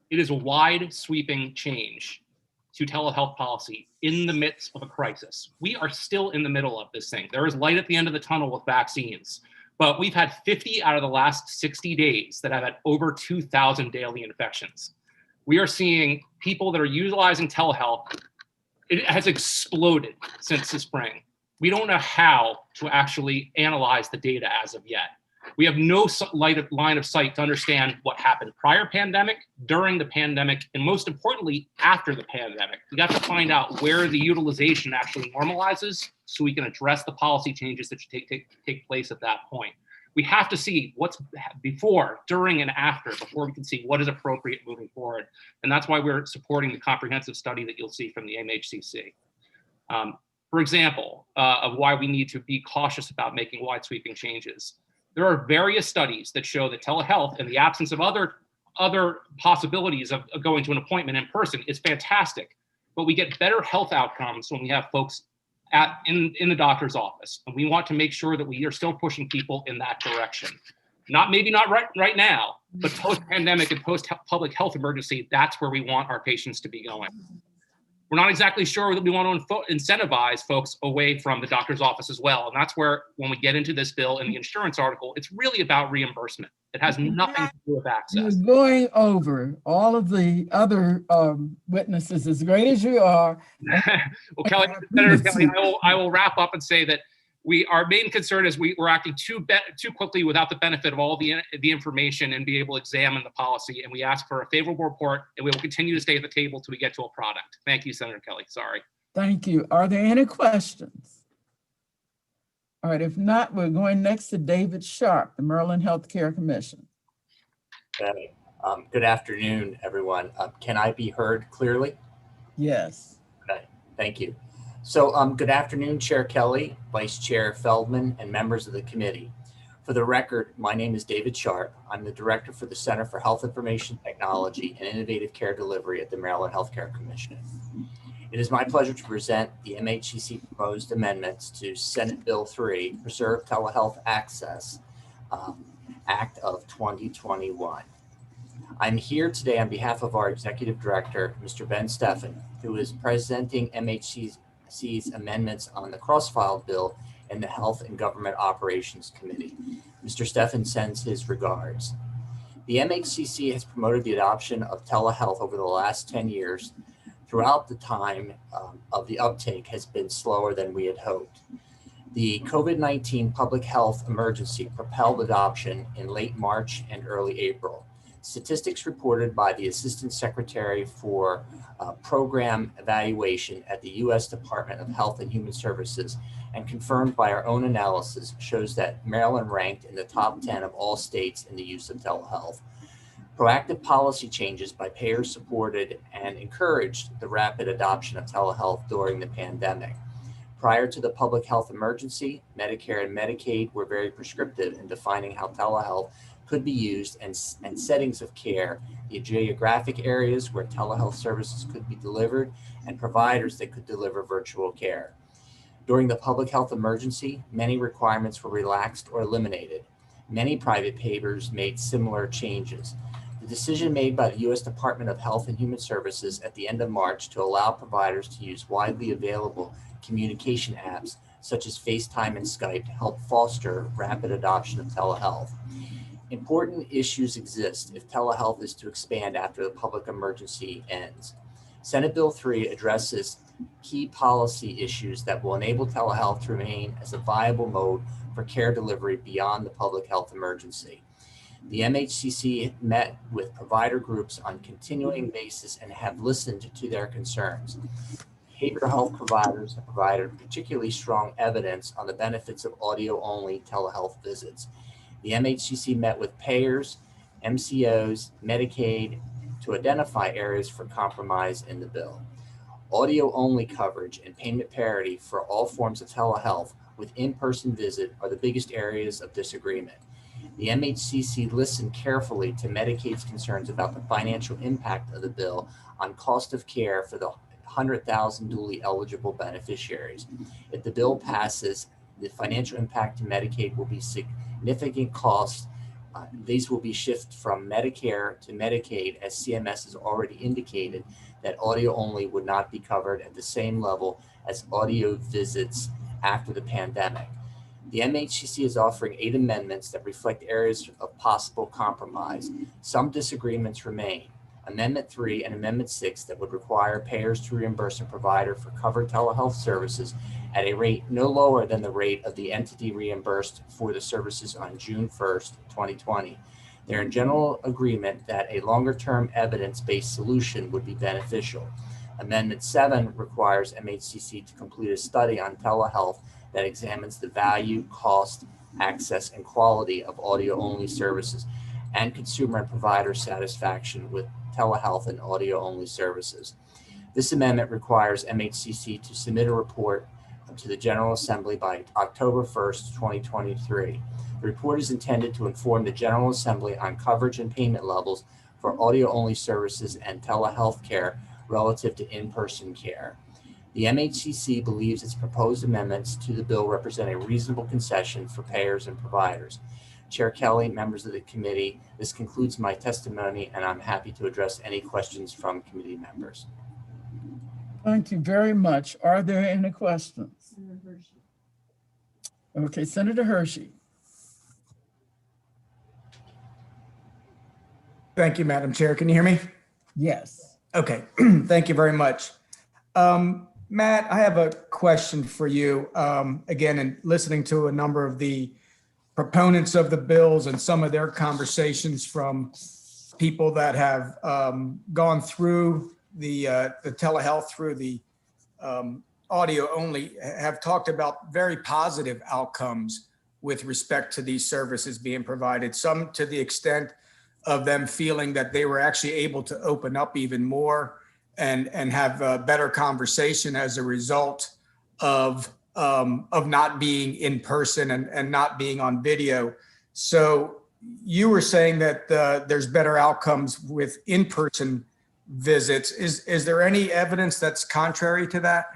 It is a wide sweeping change to telehealth policy in the midst of a crisis. We are still in the middle of this thing. There is light at the end of the tunnel with vaccines, but we've had 50 out of the last 60 days that have had over 2,000 daily infections. We are seeing people that are utilizing telehealth. It has exploded since the spring. We don't know how to actually analyze the data as of yet. We have no line of sight to understand what happened prior pandemic, during the pandemic, and most importantly, after the pandemic. We got to find out where the utilization actually normalizes so we can address the policy changes that should take place at that point. We have to see what's before, during, and after before we can see what is appropriate moving forward. And that's why we're supporting the comprehensive study that you'll see from the MHCC. For example, of why we need to be cautious about making wide sweeping changes. There are various studies that show that telehealth, in the absence of other possibilities of going to an appointment in person, is fantastic. But we get better health outcomes when we have folks in the doctor's office. And we want to make sure that we are still pushing people in that direction. Maybe not right now, but post-pandemic and post-public health emergency, that's where we want our patients to be going. We're not exactly sure that we want to incentivize folks away from the doctor's office as well. And that's where, when we get into this bill in the insurance article, it's really about reimbursement. It has nothing to do with access. You're going over all of the other witnesses, as great as you are. Well, Kelly, Senator Kelly, I will wrap up and say that our main concern is we're acting too quickly without the benefit of all the information and be able to examine the policy. And we ask for a favorable report, and we will continue to stay at the table till we get to a product. Thank you, Senator Kelly. Sorry. Thank you. Are there any questions? All right, if not, we're going next to David Sharp, the Maryland Healthcare Commission. Okay. Good afternoon, everyone. Can I be heard clearly? Yes. Okay. Thank you. So good afternoon, Chair Kelly, Vice Chair Feldman, and members of the committee. For the record, my name is David Sharp. I'm the Director for the Center for Health Information Technology and Innovative Care Delivery at the Maryland Healthcare Commission. It is my pleasure to present the MHCC proposed amendments to Senate Bill 3, Preserve Telehealth Access Act of 2021. I'm here today on behalf of our Executive Director, Mr. Ben Steffen, who is presenting MHCC's amendments on the cross-filed bill in the Health and Government Operations Committee. Mr. Steffen sends his regards. The MHCC has promoted the adoption of telehealth over the last 10 years. Throughout the time of the uptake has been slower than we had hoped. The COVID-19 public health emergency propelled adoption in late March and early April. Statistics reported by the Assistant Secretary for Program Evaluation at the U.S. Department of Health and Human Services and confirmed by our own analysis shows that Maryland ranked in the top 10 of all states in the use of telehealth. Proactive policy changes by payers supported and encouraged the rapid adoption of telehealth during the pandemic. Prior to the public health emergency, Medicare and Medicaid were very prescriptive in defining how telehealth could be used and settings of care, the geographic areas where telehealth services could be delivered, and providers that could deliver virtual care. During the public health emergency, many requirements were relaxed or eliminated. Many private payers made similar changes. The decision made by the U.S. Department of Health and Human Services at the end of March to allow providers to use widely available communication apps such as FaceTime and Skype to help foster rapid adoption of telehealth. Important issues exist if telehealth is to expand after the public emergency ends. Senate Bill 3 addresses key policy issues that will enable telehealth to remain as a viable mode for care delivery beyond the public health emergency. The MHCC met with provider groups on continuing basis and have listened to their concerns. Behavioral health providers have provided particularly strong evidence on the benefits of audio-only telehealth visits. The MHCC met with payers, MCOs, Medicaid to identify areas for compromise in the bill. Audio-only coverage and payment parity for all forms of telehealth with in-person visit are the biggest areas of disagreement. The MHCC listened carefully to Medicaid's concerns about the financial impact of the bill on cost of care for the 100,000 duly eligible beneficiaries. If the bill passes, the financial impact to Medicaid will be significant costs. These will be shifted from Medicare to Medicaid, as CMS has already indicated that audio only would not be covered at the same level as audio visits after the pandemic. The MHCC is offering 8 amendments that reflect areas of possible compromise. Some disagreements remain. Amendment 3 and Amendment 6 that would require payers to reimburse a provider for covered telehealth services at a rate no lower than the rate of the entity reimbursed for the services on June 1st, 2020. They're in general agreement that a longer-term evidence-based solution would be beneficial. Amendment 7 requires MHCC to complete a study on telehealth that examines the value, cost, access, and quality of audio-only services and consumer and provider satisfaction with telehealth and audio-only services. This amendment requires MHCC to submit a report to the General Assembly by October 1st, 2023. The report is intended to inform the General Assembly on coverage and payment levels for audio-only services and telehealth care relative to in-person care. The MHCC believes its proposed amendments to the bill represent a reasonable concession for payers and providers. Chair Kelly, members of the committee, this concludes my testimony, and I'm happy to address any questions from committee members. Thank you very much. Are there any questions? Okay, Senator Hershey. Thank you, Madam Chair. Can you hear me? Yes. Okay, thank you very much. Matt, I have a question for you. Again, in listening to a number of the proponents of the bills and some of their conversations from people that have gone through the telehealth through the audio only, have talked about very positive outcomes with respect to these services being provided, some to the extent of them feeling that they were actually able to open up even more and have a better conversation as a result of not being in person and not being on video. So you were saying that there's better outcomes with in-person visits. Is there any evidence that's contrary to that?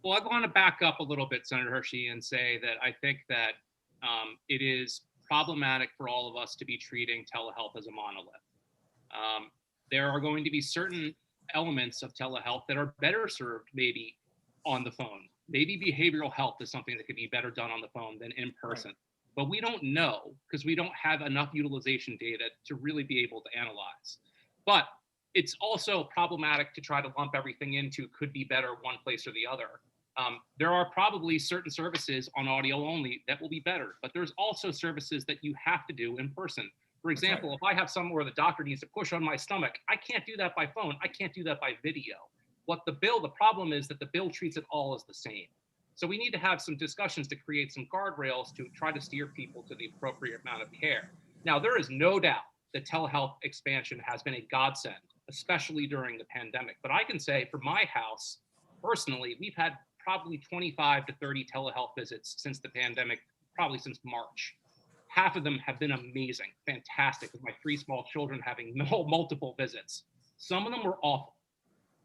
Well, I want to back up a little bit, Senator Hershey, and say that I think that it is problematic for all of us to be treating telehealth as a monolith. There are going to be certain elements of telehealth that are better served maybe on the phone. Maybe behavioral health is something that could be better done on the phone than in person. Right. But we don't know because we don't have enough utilization data to really be able to analyze. But it's also problematic to try to lump everything into could be better one place or the other. There are probably certain services on audio only that will be better, but there's also services that you have to do in person. For example, if I have somewhere where the doctor needs to push on my stomach, I can't do that by phone. I can't do that by video. The problem is that the bill treats it all as the same. So we need to have some discussions to create some guardrails to try to steer people to the appropriate amount of care. Now, there is no doubt that telehealth expansion has been a godsend, especially during the pandemic. But I can say for my house, personally, we've had probably 25 to 30 telehealth visits since the pandemic, probably since March. Half of them have been amazing, fantastic, with my 3 small children having multiple visits. Some of them were awful.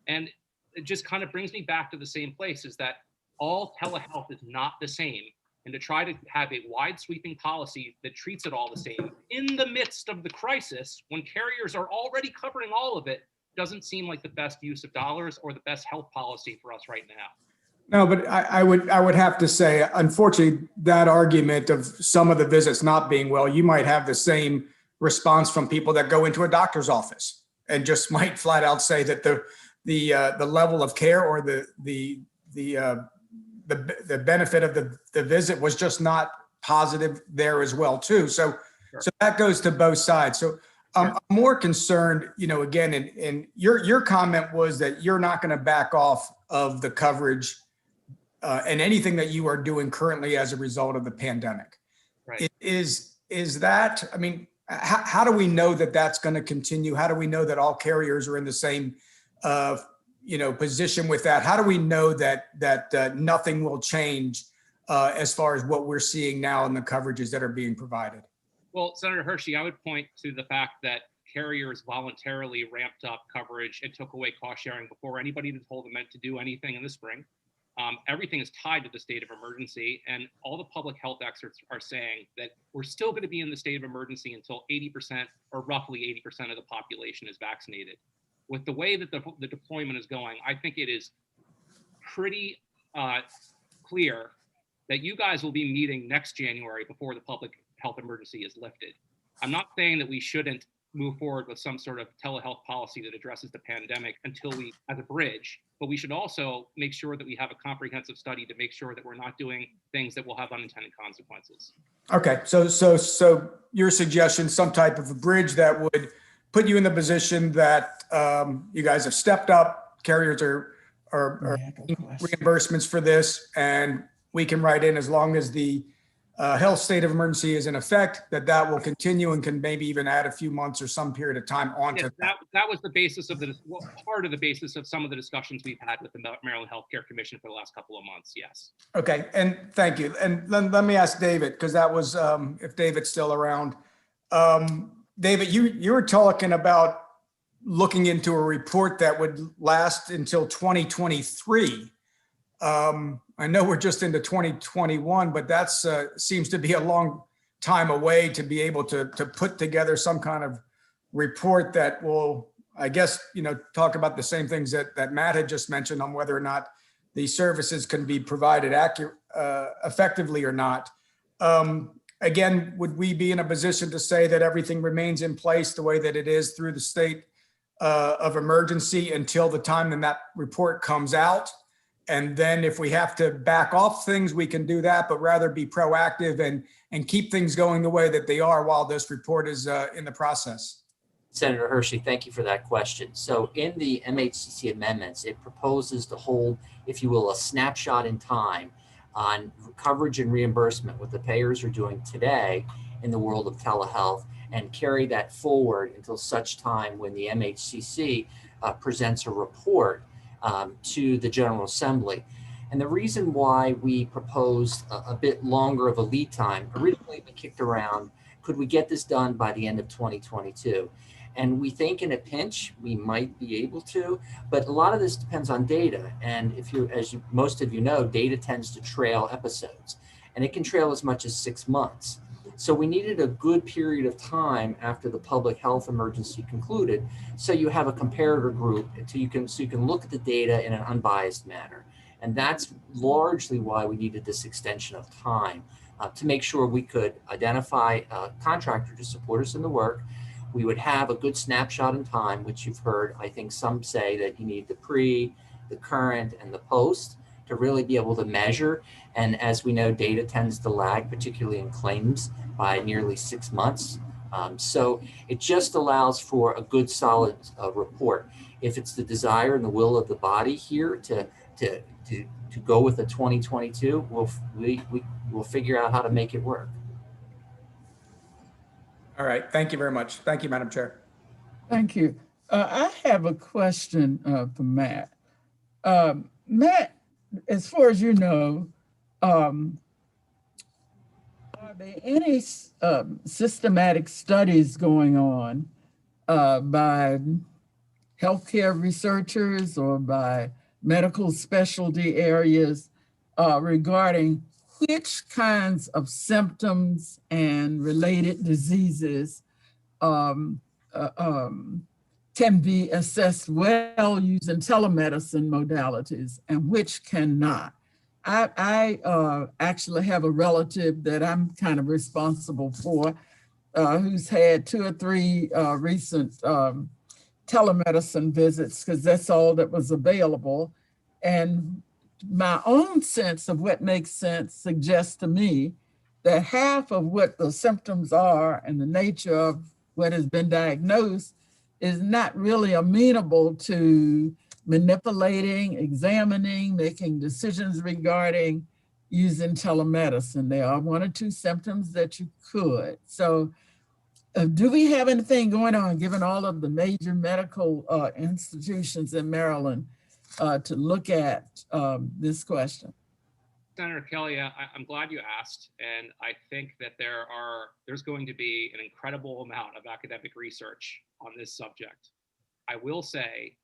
And it just kind of brings me back to the same place, is that all telehealth is not the same. And to try to have a wide sweeping policy that treats it all the same in the midst of the crisis, when carriers are already covering all of it, doesn't seem like the best use of dollars or the best health policy for us right now. No, but I would have to say, unfortunately, that argument of some of the visits not being well, you might have the same response from people that go into a doctor's office and just might flat out say that the level of care or the benefit of the visit was just not positive there as well too. So So that goes to both sides. So I'm more concerned, again, and your comment was that you're not going to back off of the coverage and anything that you are doing currently as a result of the pandemic. Right. Is that, I mean, how do we know that that's going to continue? How do we know that all carriers are in the same, position with that? How do we know that nothing will change as far as what we're seeing now in the coverages that are being provided? Well, Senator Hershey, I would point to the fact that carriers voluntarily ramped up coverage and took away cost sharing before anybody had told them to do anything in the spring. Everything is tied to the state of emergency, and all the public health experts are saying that we're still going to be in the state of emergency until 80% or roughly 80% of the population is vaccinated. With the way that the deployment is going, I think it is pretty clear that you guys will be meeting next January before the public health emergency is lifted. I'm not saying that we shouldn't move forward with some sort of telehealth policy that addresses the pandemic until we, as a bridge, but we should also make sure that we have a comprehensive study to make sure that we're not doing things that will have unintended consequences. Okay, so your suggestion, some type of a bridge that would put you in the position that you guys have stepped up, carriers are reimbursements for this, and we can write in as long as the health state of emergency is in effect, that will continue and can maybe even add a few months or some period of time onto that. That was the basis of part of the basis of some of the discussions we've had with the Maryland Healthcare Commission for the last couple of months. Yes. Okay, and thank you. And let me ask David, because that was, if David's still around. David, you were talking about looking into a report that would last until 2023. I know we're just into 2021, but that's seems to be a long time away to be able to put together some kind of report that will, I guess, talk about the same things that Matt had just mentioned on whether or not these services can be provided effectively or not. Again, would we be in a position to say that everything remains in place the way that it is through the state of emergency until the time that that report comes out? And then if we have to back off things, we can do that, but rather be proactive and keep things going the way that they are while this report is in the process. Senator Hershey, thank you for that question. So in the MHCC amendments, it proposes to hold, if you will, a snapshot in time on coverage and reimbursement, what the payers are doing today in the world of telehealth, and carry that forward until such time when the MHCC presents a report to the General Assembly. And the reason why we proposed a bit longer of a lead time, originally we kicked around, could we get this done by the end of 2022? And we think in a pinch, we might be able to, but a lot of this depends on data. And most of you know, data tends to trail episodes, and it can trail as much as 6 months. So we needed a good period of time after the public health emergency concluded, so you have a comparator group, so you can look at the data in an unbiased manner. And that's largely why we needed this extension of time to make sure we could identify a contractor to support us in the work. We would have a good snapshot in time, which you've heard. I think some say that you need the pre, the current, and the post to really be able to measure. And as we know, data tends to lag, particularly in claims, by nearly 6 months. So it just allows for a good, solid report. If it's the desire and the will of the body here to go with the 2022, we'll figure out how to make it work. All right. Thank you very much. Thank you, Madam Chair. Thank you. I have a question for Matt. Matt, as far as you know, are there any systematic studies going on by healthcare researchers or by medical specialty areas regarding which kinds of symptoms and related diseases can be assessed well using telemedicine modalities and which cannot? I actually have a relative that I'm kind of responsible for who's had 2 or 3 recent telemedicine visits because that's all that was available. And my own sense of what makes sense suggests to me that half of what the symptoms are and the nature of what has been diagnosed is not really amenable to manipulating, examining, making decisions regarding using telemedicine. There are one or two symptoms that you could. So do we have anything going on, given all of the major medical institutions in Maryland, to look at this question? Senator Kelly, I'm glad you asked, and I think that there's going to be an incredible amount of academic research on this subject. I will say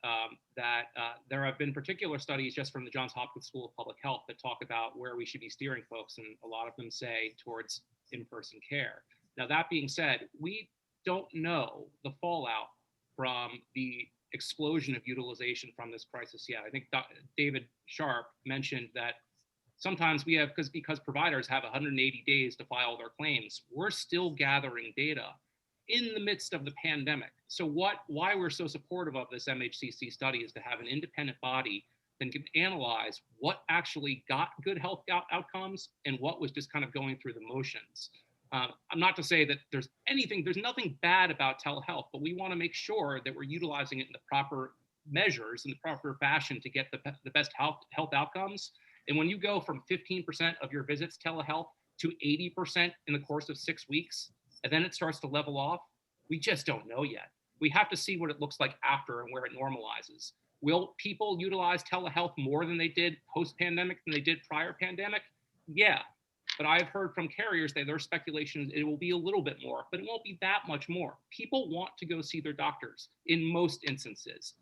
that there have been particular studies just from the Johns Hopkins School of Public Health that talk about where we should be steering folks, and a lot of them say towards in-person care. Now, that being said, we don't know the fallout from the explosion of utilization from this crisis yet. I think David Sharp mentioned that sometimes we have, because providers have 180 days to file their claims, we're still gathering data in the midst of the pandemic. So why we're so supportive of this MHCC study is to have an independent body that can analyze what actually got good health outcomes and what was just kind of going through the motions. I'm not to say that there's nothing bad about telehealth, but we want to make sure that we're utilizing it in the proper measures, in the proper fashion to get the best health outcomes. And when you go from 15% of your visits telehealth to 80% in the course of 6 weeks, and then it starts to level off, we just don't know yet. We have to see what it looks like after and where it normalizes. Will people utilize telehealth more than they did post-pandemic than they did prior pandemic? Yeah, but I've heard from carriers that their speculation is it will be a little bit more, but it won't be that much more. People want to go see their doctors in most instances.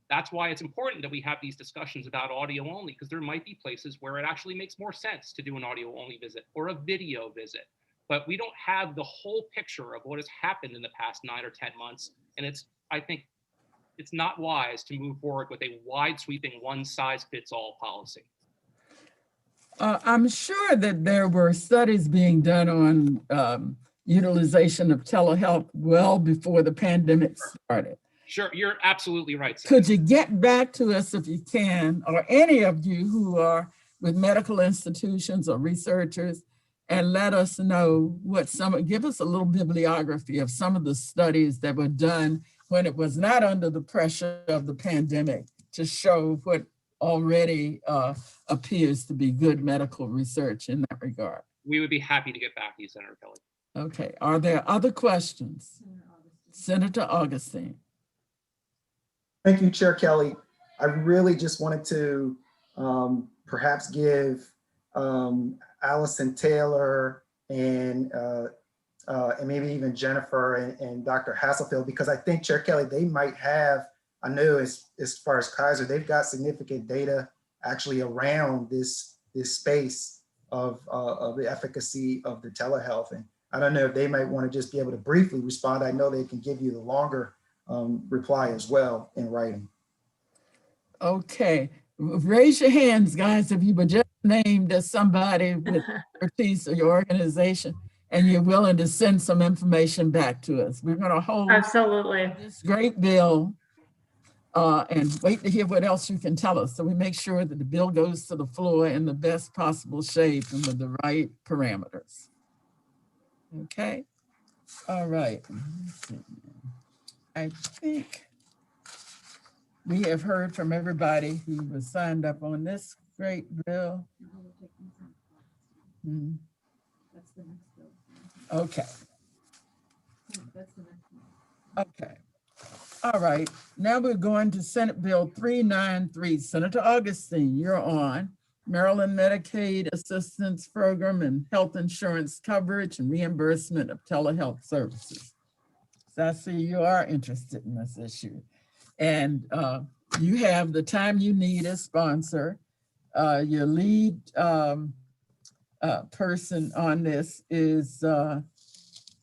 That's why it's important that we have these discussions about audio only, because there might be places where it actually makes more sense to do an audio only visit or a video visit. But we don't have the whole picture of what has happened in the past 9 or 10 months. And I think it's not wise to move forward with a wide sweeping one size fits all policy. I'm sure that there were studies being done on utilization of telehealth well before the pandemic started. Sure, you're absolutely right, Senator. Could you get back to us if you can, or any of you who are with medical institutions or researchers, and let us know give us a little bibliography of some of the studies that were done when it was not under the pressure of the pandemic to show what already appears to be good medical research in that regard. We would be happy to get back to you, Senator Kelly. Okay, are there other questions? Senator Augustine. Thank you, Chair Kelly. I really just wanted to perhaps give Allison Taylor and maybe even Jennifer and Dr. Hasselfield, because I think, Chair Kelly, they might have, I know as far as Kaiser, they've got significant data actually around this space of the efficacy of the telehealth. And I don't know if they might want to just be able to briefly respond. I know they can give you the longer reply as well in writing. Okay, raise your hands, guys, if you were just named as somebody with expertise of your organization and you're willing to send some information back to us. We're going to hold Absolutely this great bill and wait to hear what else you can tell us. So we make sure that the bill goes to the floor in the best possible shape and with the right parameters. Okay, all right. I think we have heard from everybody who was signed up on this great bill. Okay. Okay. All right. Now we're going to Senate Bill 393. Senator Augustine, you're on. Maryland Medicaid Assistance Program and Health Insurance Coverage and Reimbursement of Telehealth Services. So I see you are interested in this issue. And you have the time you need as sponsor. Your lead person on this is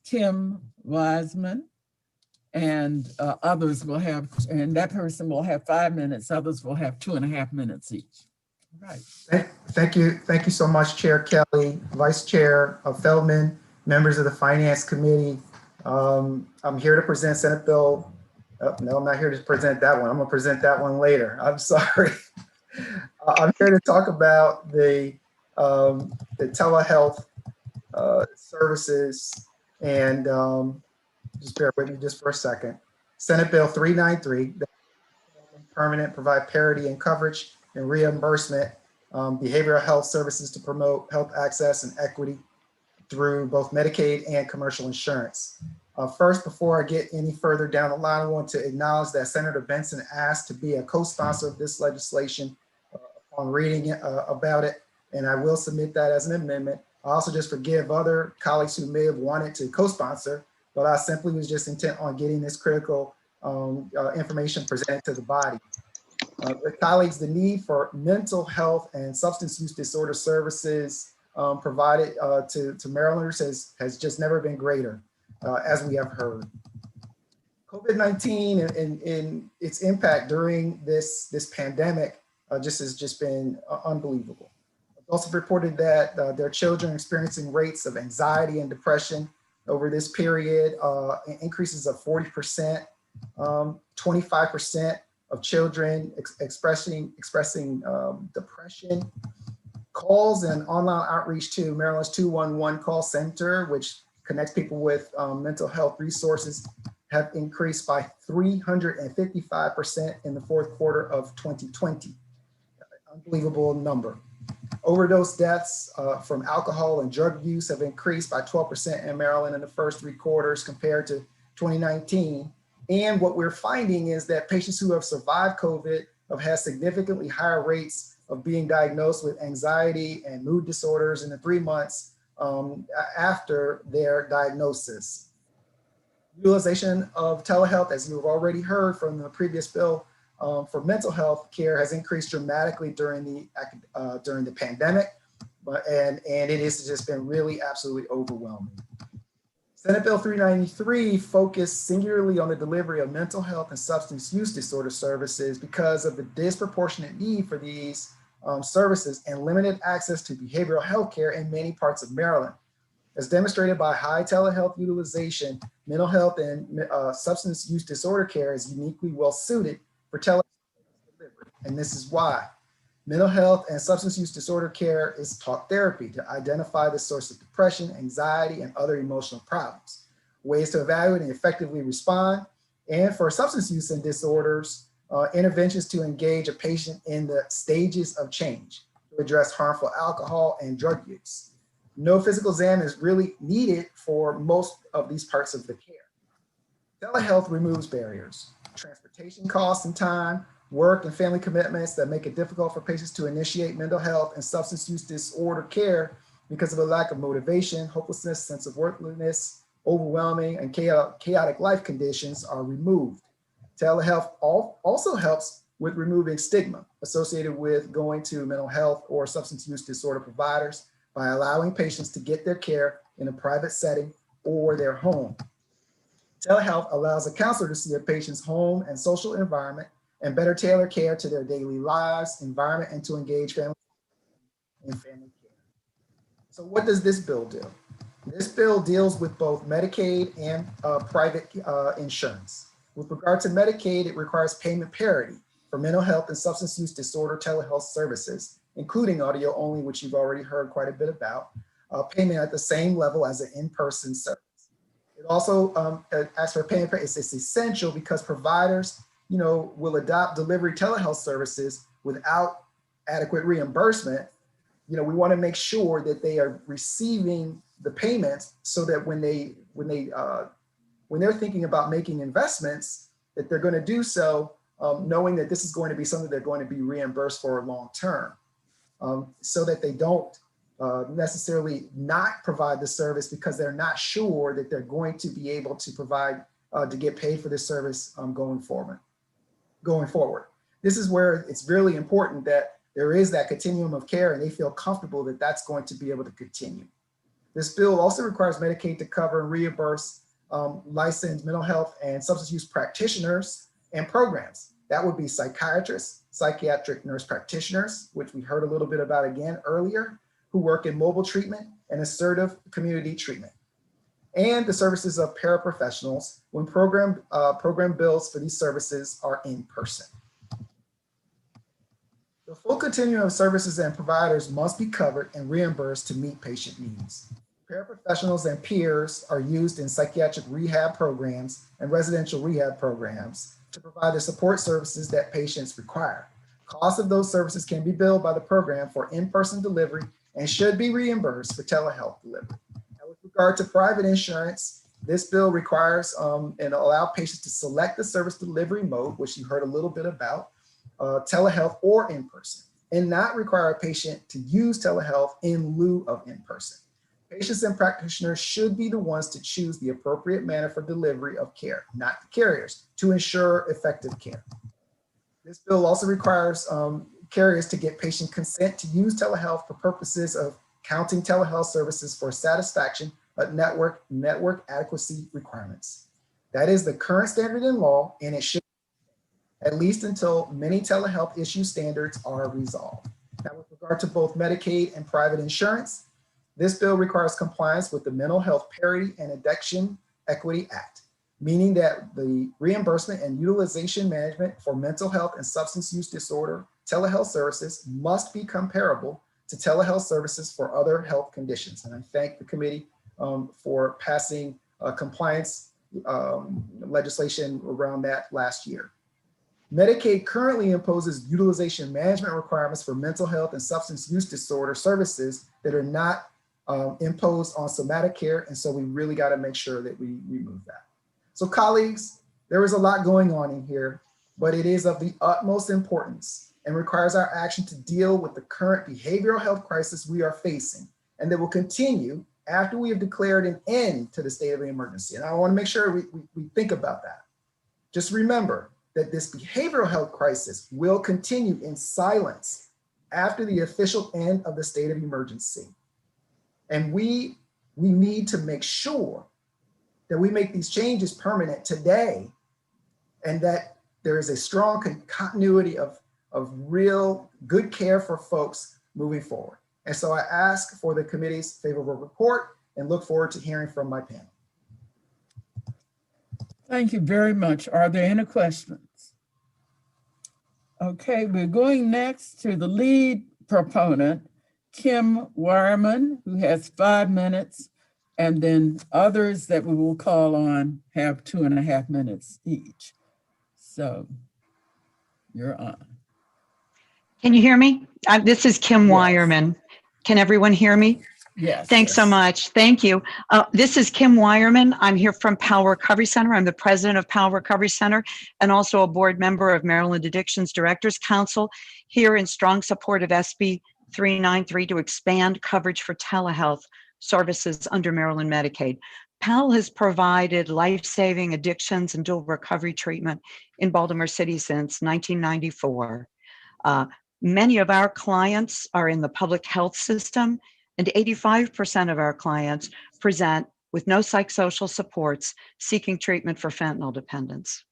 Kim Wiseman, and others will have, and that person will have 5 minutes, others will have 2.5 minutes each. Right. Thank you so much, Chair Kelly, Vice Chair Feldman, members of the Finance Committee. I'm here to present Senate Bill. No, I'm not here to present that one. I'm gonna present that one later. I'm sorry. I'm here to talk about the telehealth services. And just bear with me just for a second. Senate Bill 393, permanent, provide parity in coverage and reimbursement, behavioral health services to promote health access and equity through both Medicaid and commercial insurance. First, before I get any further down the line, I want to acknowledge that Senator Benson asked to be a co-sponsor of this legislation upon reading about it, and I will submit that as an amendment. I also just forgive other colleagues who may have wanted to co-sponsor, but I simply was just intent on getting this critical information presented to the body. Colleagues, the need for mental health and substance use disorder services provided to Marylanders has just never been greater, as we have heard. COVID-19 and its impact during this pandemic has just been unbelievable. Adults have reported that their children are experiencing rates of anxiety and depression over this period, increases of 40%, 25% of children expressing depression. Calls and online outreach to Maryland's 211 call center, which connects people with mental health resources, have increased by 355% in the fourth quarter of 2020. Unbelievable number. Overdose deaths from alcohol and drug use have increased by 12% in Maryland in the first 3 quarters compared to 2019. And what we're finding is that patients who have survived COVID have had significantly higher rates of being diagnosed with anxiety and mood disorders in the 3 months after their diagnosis. Utilization of telehealth, as you've already heard from the previous bill, for mental health care has increased dramatically during the pandemic, and it has just been really absolutely overwhelming. Senate Bill 393 focused singularly on the delivery of mental health and substance use disorder services because of the disproportionate need for these services and limited access to behavioral health care in many parts of Maryland. As demonstrated by high telehealth utilization, mental health and substance use disorder care is uniquely well suited for telehealth delivery. And this is why. Mental health and substance use disorder care is talk therapy to identify the source of depression, anxiety, and other emotional problems, ways to evaluate and effectively respond, and for substance use and disorders, interventions to engage a patient in the stages of change to address harmful alcohol and drug use. No physical exam is really needed for most of these parts of the care. Telehealth removes barriers, transportation costs and time, work and family commitments that make it difficult for patients to initiate mental health and substance use disorder care because of a lack of motivation, hopelessness, sense of worthlessness, overwhelming and chaotic life conditions are removed. Telehealth also helps with removing stigma associated with going to mental health or substance use disorder providers by allowing patients to get their care in a private setting or their home. Telehealth allows a counselor to see a patient's home and social environment and better tailor care to their daily lives, environment, and to engage family in family care. So what does this bill do? This bill deals with both Medicaid and private insurance. With regard to Medicaid, it requires payment parity for mental health and substance use disorder telehealth services, including audio only, which you've already heard quite a bit about, payment at the same level as an in-person service. It also asks for payment parity. It's essential because providers will adopt delivery telehealth services without adequate reimbursement. We want to make sure that they are receiving the payments so that when they're thinking about making investments, that they're going to do so knowing that this is going to be something they're going to be reimbursed for long term, so that they don't necessarily not provide the service because they're not sure that they're going to be able to provide to get paid for this service going forward. This is where it's really important that there is that continuum of care and they feel comfortable that that's going to be able to continue. This bill also requires Medicaid to cover and reimburse licensed mental health and substance use practitioners and programs. That would be psychiatrists, psychiatric nurse practitioners, which we heard a little bit about again earlier, who work in mobile treatment and assertive community treatment, and the services of paraprofessionals when program bills for these services are in person. The full continuum of services and providers must be covered and reimbursed to meet patient needs. Paraprofessionals and peers are used in psychiatric rehab programs and residential rehab programs to provide the support services that patients require. Cost of those services can be billed by the program for in-person delivery and should be reimbursed for telehealth delivery. Now, with regard to private insurance, this bill requires and allow patients to select the service delivery mode, which you heard a little bit about, telehealth or in-person, and not require a patient to use telehealth in lieu of in-person. Patients and practitioners should be the ones to choose the appropriate manner for delivery of care, not the carriers, to ensure effective care. This bill also requires carriers to get patient consent to use telehealth for purposes of counting telehealth services for satisfaction of network adequacy requirements. That is the current standard in law, and it should, at least until many telehealth issue standards are resolved. Now, with regard to both Medicaid and private insurance, this bill requires compliance with the Mental Health Parity and Addiction Equity Act, meaning that the reimbursement and utilization management for mental health and substance use disorder telehealth services must be comparable to telehealth services for other health conditions. And I thank the committee for passing compliance legislation around that last year. Medicaid currently imposes utilization management requirements for mental health and substance use disorder services that are not imposed on somatic care. And so we really got to make sure that we remove that. So colleagues, there is a lot going on in here, but it is of the utmost importance and requires our action to deal with the current behavioral health crisis we are facing, and that will continue after we have declared an end to the state of emergency. And I want to make sure we think about that. Just remember that this behavioral health crisis will continue in silence after the official end of the state of emergency. And we need to make sure that we make these changes permanent today, and that there is a strong continuity of real good care for folks moving forward. And so I ask for the committee's favorable report and look forward to hearing from my panel. Thank you very much. Are there any questions? Okay, we're going next to the lead proponent, Kim Wireman, who has 5 minutes, and then others that we will call on have 2.5 minutes each. So you're on. Can you hear me? This is Kim Yes. Wireman. Can everyone hear me? Yes. Thanks so much. Thank you. This is Kim Wireman. I'm here from Powell Recovery Center. I'm the president of Powell Recovery Center and also a board member of Maryland Addictions Directors Council, here in strong support of SB 393 to expand coverage for telehealth services under Maryland Medicaid. Powell has provided life-saving addictions and dual recovery treatment in Baltimore City since 1994. Many of our clients are in the public health system, and 85% of our clients present with no psychosocial supports seeking treatment for fentanyl dependence.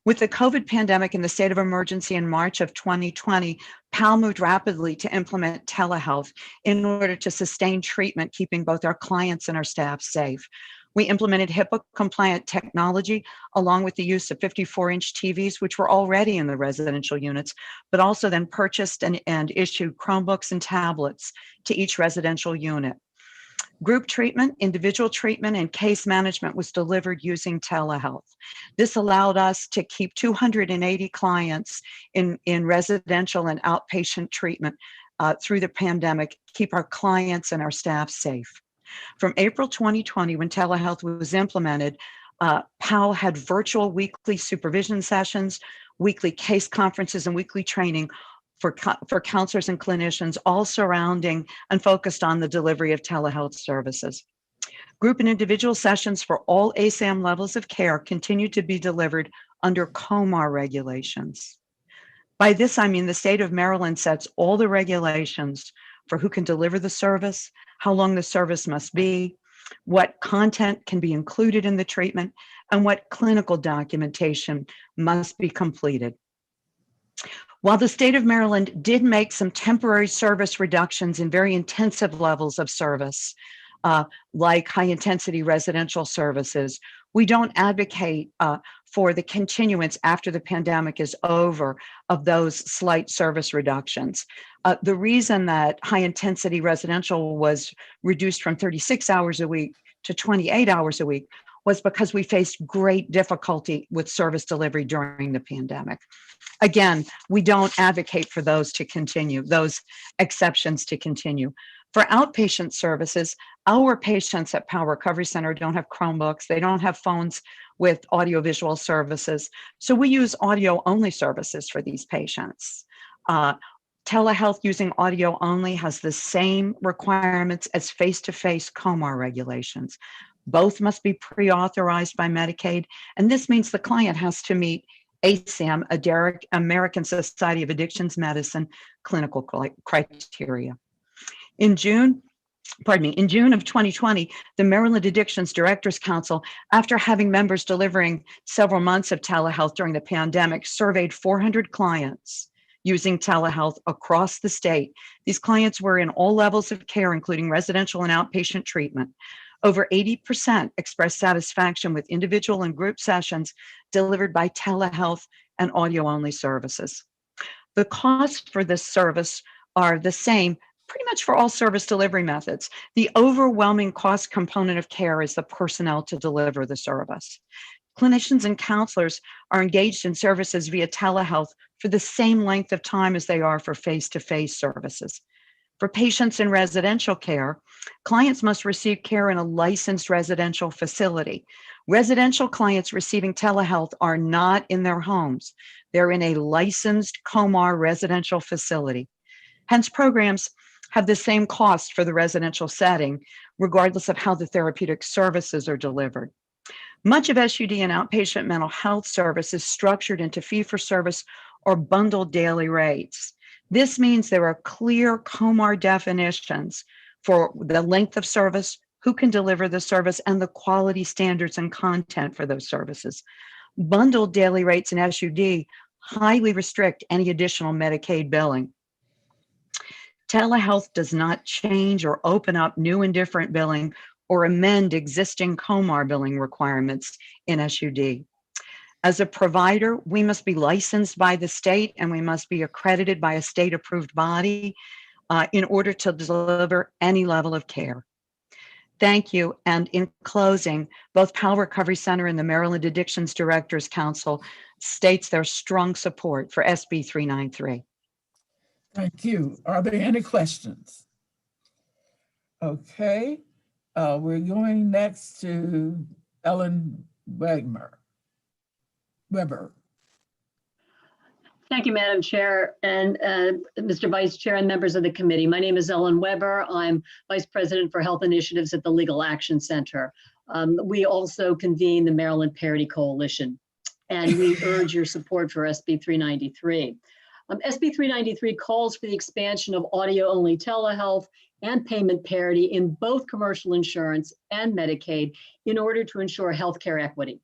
With the COVID pandemic and the state of emergency in March of 2020, PAL moved rapidly to implement telehealth in order to sustain treatment, keeping both our clients and our staff safe. We implemented HIPAA-compliant technology along with the use of 54-inch TVs, which were already in the residential units, but also then purchased and issued Chromebooks and tablets to each residential unit. Group treatment, individual treatment, and case management was delivered using telehealth. This allowed us to keep 280 clients in residential and outpatient treatment through the pandemic, keep our clients and our staff safe. From April 2020, when telehealth was implemented, PAL had virtual weekly supervision sessions, weekly case conferences, and weekly training for counselors and clinicians, all surrounding and focused on the delivery of telehealth services. Group and individual sessions for all ASAM levels of care continue to be delivered under COMAR regulations. By this, I mean the state of Maryland sets all the regulations for who can deliver the service, how long the service must be, what content can be included in the treatment, and what clinical documentation must be completed. While the state of Maryland did make some temporary service reductions in very intensive levels of service, like high-intensity residential services. We don't advocate for the continuance after the pandemic is over of those slight service reductions. The reason that high-intensity residential was reduced from 36 hours a week to 28 hours a week was because we faced great difficulty with service delivery during the pandemic. Again, we don't advocate for those to continue, those exceptions to continue. For outpatient services, our patients at Power Recovery Center don't have Chromebooks, they don't have phones with audiovisual services. So we use audio only services for these patients. Telehealth using audio only has the same requirements as face-to-face COMAR regulations. Both must be pre-authorized by Medicaid, and this means the client has to meet ASAM, American Society of Addictions Medicine, clinical criteria. In June of 2020, the Maryland Addictions Directors Council, after having members delivering several months of telehealth during the pandemic, surveyed 400 clients using telehealth across the state. These clients were in all levels of care, including residential and outpatient treatment. Over 80% expressed satisfaction with individual and group sessions delivered by telehealth and audio-only services. The costs for this service are the same pretty much for all service delivery methods. The overwhelming cost component of care is the personnel to deliver the service. Clinicians and counselors are engaged in services via telehealth for the same length of time as they are for face-to-face services. For patients in residential care, clients must receive care in a licensed residential facility. Residential clients receiving telehealth are not in their homes. They're in a licensed COMAR residential facility. Hence, programs have the same cost for the residential setting, regardless of how the therapeutic services are delivered. Much of SUD and outpatient mental health service is structured into fee-for-service or bundled daily rates. This means there are clear COMAR definitions for the length of service, who can deliver the service, and the quality standards and content for those services. Bundled daily rates in SUD highly restrict any additional Medicaid billing. Telehealth does not change or open up new and different billing or amend existing COMAR billing requirements in SUD. As a provider, we must be licensed by the state and we must be accredited by a state-approved body in order to deliver any level of care. Thank you. And in closing, both Power Recovery Center and the Maryland Addictions Directors Council states their strong support for SB 393. Thank you. Are there any questions? Okay, we're going next to Ellen Weber. Thank you, Madam Chair and Mr. Vice Chair and members of the committee. My name is Ellen Weber. I'm Vice President for Health Initiatives at the Legal Action Center. We also convene the Maryland Parity Coalition, and we urge your support for SB 393. SB 393 calls for the expansion of audio-only telehealth and payment parity in both commercial insurance and Medicaid in order to ensure healthcare equity.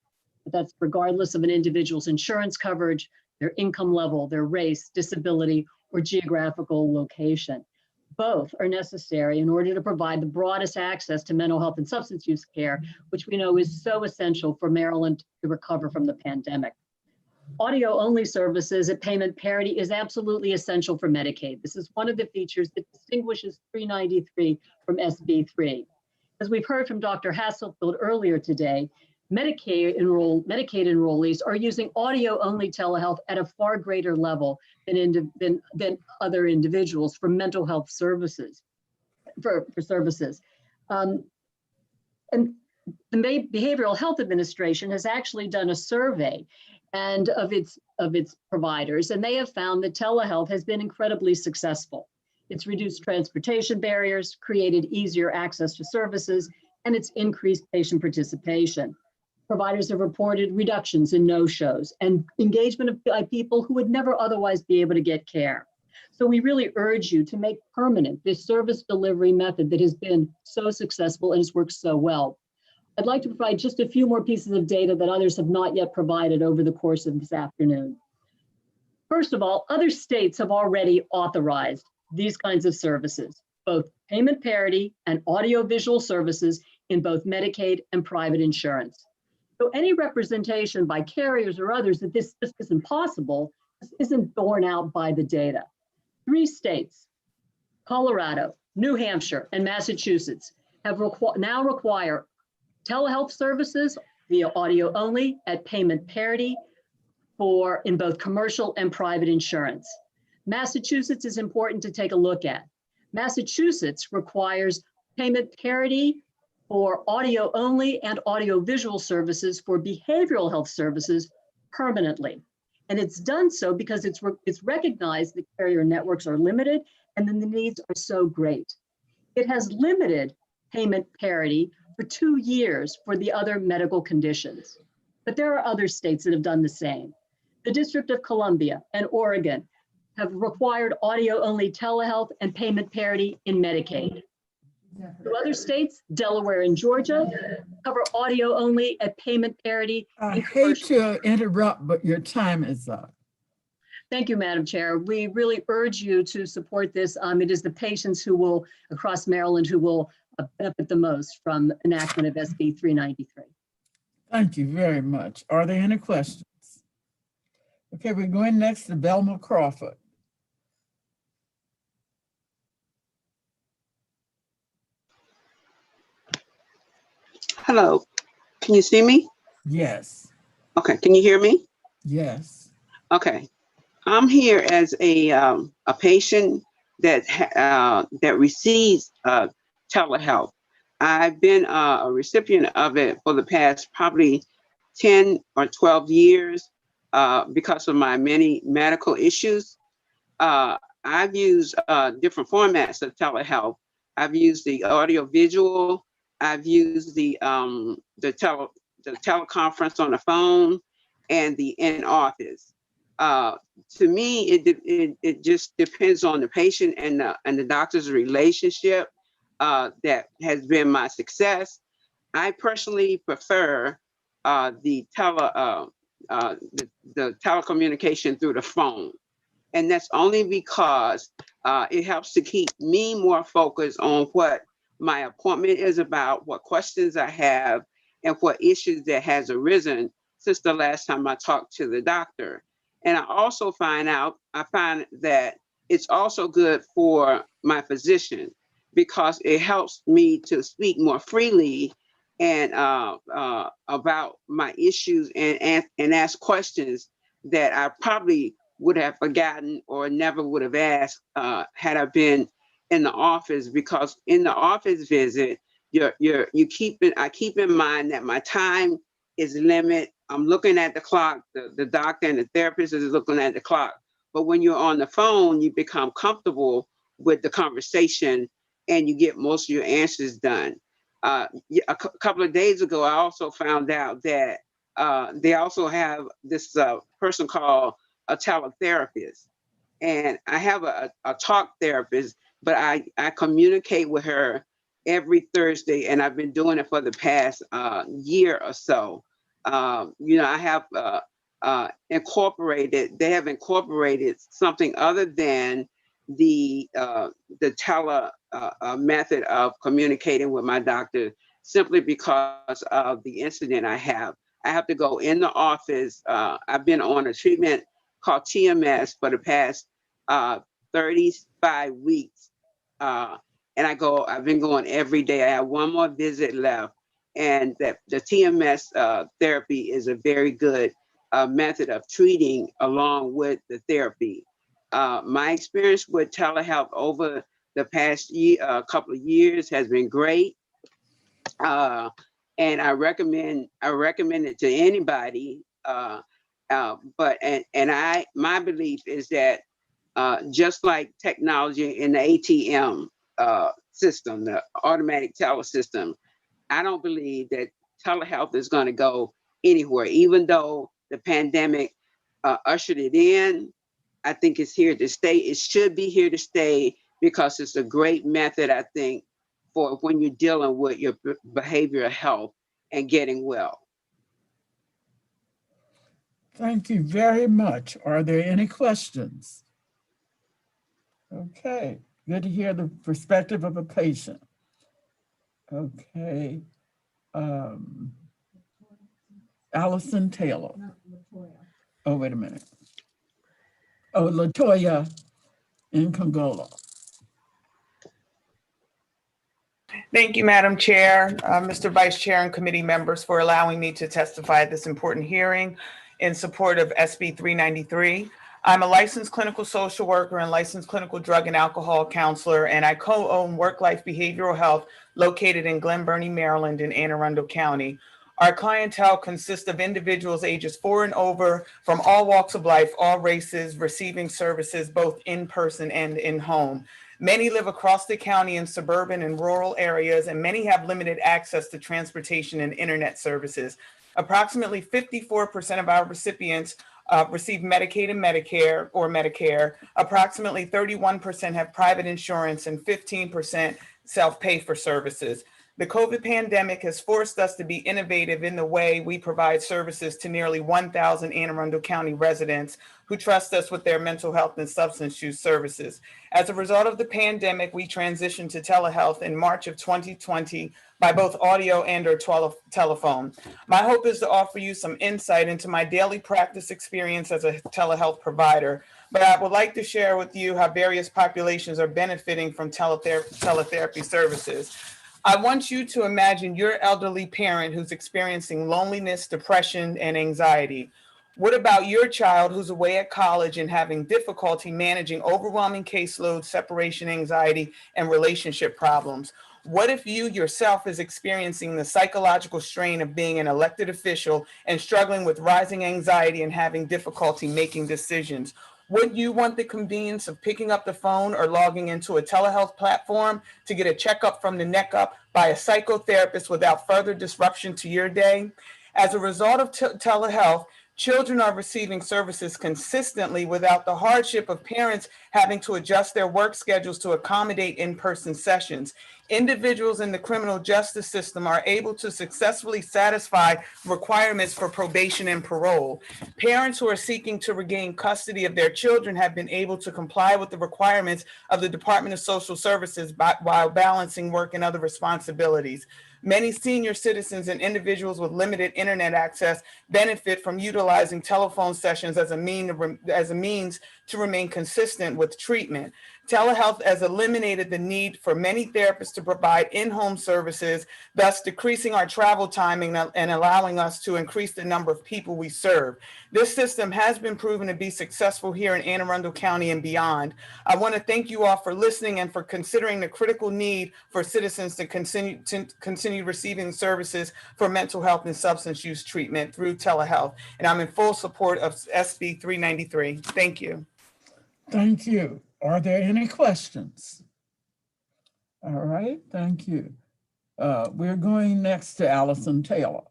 That's regardless of an individual's insurance coverage, their income level, their race, disability, or geographical location. Both are necessary in order to provide the broadest access to mental health and substance use care, which we know is so essential for Maryland to recover from the pandemic. Audio-only services at payment parity is absolutely essential for Medicaid. This is one of the features that distinguishes 393 from SB 3. As we've heard from Dr. Hasselfield earlier today, Medicaid enrollees are using audio-only telehealth at a far greater level than other individuals for mental health services, for services. And the Behavioral Health Administration has actually done a survey and of its providers, and they have found that telehealth has been incredibly successful. It's reduced transportation barriers, created easier access to services, and it's increased patient participation. Providers have reported reductions in no-shows and engagement by people who would never otherwise be able to get care. So we really urge you to make permanent this service delivery method that has been so successful and has worked so well. I'd like to provide just a few more pieces of data that others have not yet provided over the course of this afternoon. First of all, other states have already authorized these kinds of services. both payment parity and audiovisual services in both Medicaid and private insurance. So any representation by carriers or others that this isn't possible isn't borne out by the data. 3 states, Colorado, New Hampshire, and Massachusetts, have now require telehealth services via audio only at payment parity in both commercial and private insurance. Massachusetts is important to take a look at. Massachusetts requires payment parity for audio only and audiovisual services for behavioral health services permanently. And it's done so because it's recognized the carrier networks are limited and then the needs are so great. It has limited payment parity for 2 years for the other medical conditions. But there are other states that have done the same. The District of Columbia and Oregon have required audio-only telehealth and payment parity in Medicaid. The other states, Delaware and Georgia, cover audio only at payment parity. I hate to interrupt, but your time is up. Thank you, Madam Chair. We really urge you to support this. It is the patients who will, across Maryland, who will benefit the most from enactment of SB 393. Thank you very much. Are there any questions? Okay, we're going next to Belma Crawford. Hello, can you see me? Yes. Okay, can you hear me? Yes. Okay, I'm here as a patient that that receives telehealth. I've been a recipient of it for the past probably 10 or 12 years because of my many medical issues. I've used different formats of telehealth. I've used the audio visual. I've used the teleconference on the phone and the in-office. To me, it just depends on the patient and the doctor's relationship that has been my success. I personally prefer the telecommunication through the phone. And that's only because it helps to keep me more focused on what my appointment is about, what questions I have, and what issues that has arisen since the last time I talked to the doctor. And I also find that it's also good for my physician because it helps me to speak more freely and about my issues and ask questions that I probably would have forgotten or never would have asked had I been in the office, because in the office visit, I keep in mind that my time is limited. I'm looking at the clock, the doctor and the therapist is looking at the clock. But when you're on the phone, you become comfortable with the conversation and you get most of your answers done. A couple of days ago, I also found out that they also have this person called a teletherapist. And I have a talk therapist, but I communicate with her every Thursday, and I've been doing it for the past year or so. I have they have incorporated something other than the tele method of communicating with my doctor, simply because of the incident I have. I have to go in the office. I've been on a treatment called TMS for the past 35 weeks. And I've been going every day. I have one more visit left. And that the TMS therapy is a very good method of treating along with the therapy. My experience with telehealth over the past couple of years has been great. And I recommend it to anybody. My belief is that just like technology in the ATM system, the automatic teller system, I don't believe that telehealth is going to go anywhere. Even though the pandemic ushered it in, I think it's here to stay. It should be here to stay because it's a great method, I think, for when you're dealing with your behavioral health and getting well. Thank you very much. Are there any questions? Okay, Good to hear the perspective of a patient. Okay. Allison Taylor. Oh, wait a minute. Oh, Latoya in Congola. Thank you, Madam Chair, Mr. Vice Chair and committee members for allowing me to testify at this important hearing in support of SB 393. I'm a licensed clinical social worker and licensed clinical drug and alcohol counselor, and I co-own Work-Life Behavioral Health located in Glen Burnie, Maryland in Anne Arundel County. Our clientele consists of individuals ages 4 and over from all walks of life, all races, receiving services both in person and in home. Many live across the county in suburban and rural areas, and many have limited access to transportation and internet services. Approximately 54% of our recipients receive Medicaid and Medicare or Medicare. Approximately 31% have private insurance and 15% self-pay for services. The COVID pandemic has forced us to be innovative in the way we provide services to nearly 1,000 Anne Arundel County residents who trust us with their mental health and substance use services. As a result of the pandemic, we transitioned to telehealth in March of 2020 by both audio and or telephone. My hope is to offer you some insight into my daily practice experience as a telehealth provider, but I would like to share with you how various populations are benefiting from teletherapy services. I want you to imagine your elderly parent who's experiencing loneliness, depression, and anxiety. What about your child who's away at college and having difficulty managing overwhelming caseload, separation anxiety, and relationship problems? What if you yourself is experiencing the psychological strain of being an elected official and struggling with rising anxiety and having difficulty making decisions? Would you want the convenience of picking up the phone or logging into a telehealth platform to get a checkup from the neck up by a psychotherapist without further disruption to your day? As a result of telehealth, children are receiving services consistently without the hardship of parents having to adjust their work schedules to accommodate in-person sessions. Individuals in the criminal justice system are able to successfully satisfy requirements for probation and parole. Parents who are seeking to regain custody of their children have been able to comply with the requirements of the Department of Social Services while balancing work and other responsibilities. Many senior citizens and individuals with limited internet access benefit from utilizing telephone sessions as a means to remain consistent with treatment. Telehealth has eliminated the need for many therapists to provide in-home services, thus decreasing our travel timing and allowing us to increase the number of people we serve. This system has been proven to be successful here in Anne Arundel County and beyond. I want to thank you all for listening and for considering the critical need for citizens to continue receiving services for mental health and substance use treatment through telehealth. And I'm in full support of SB 393. Thank you. Thank you. Are there any questions? All right, thank you. We're going next to Allison Taylor.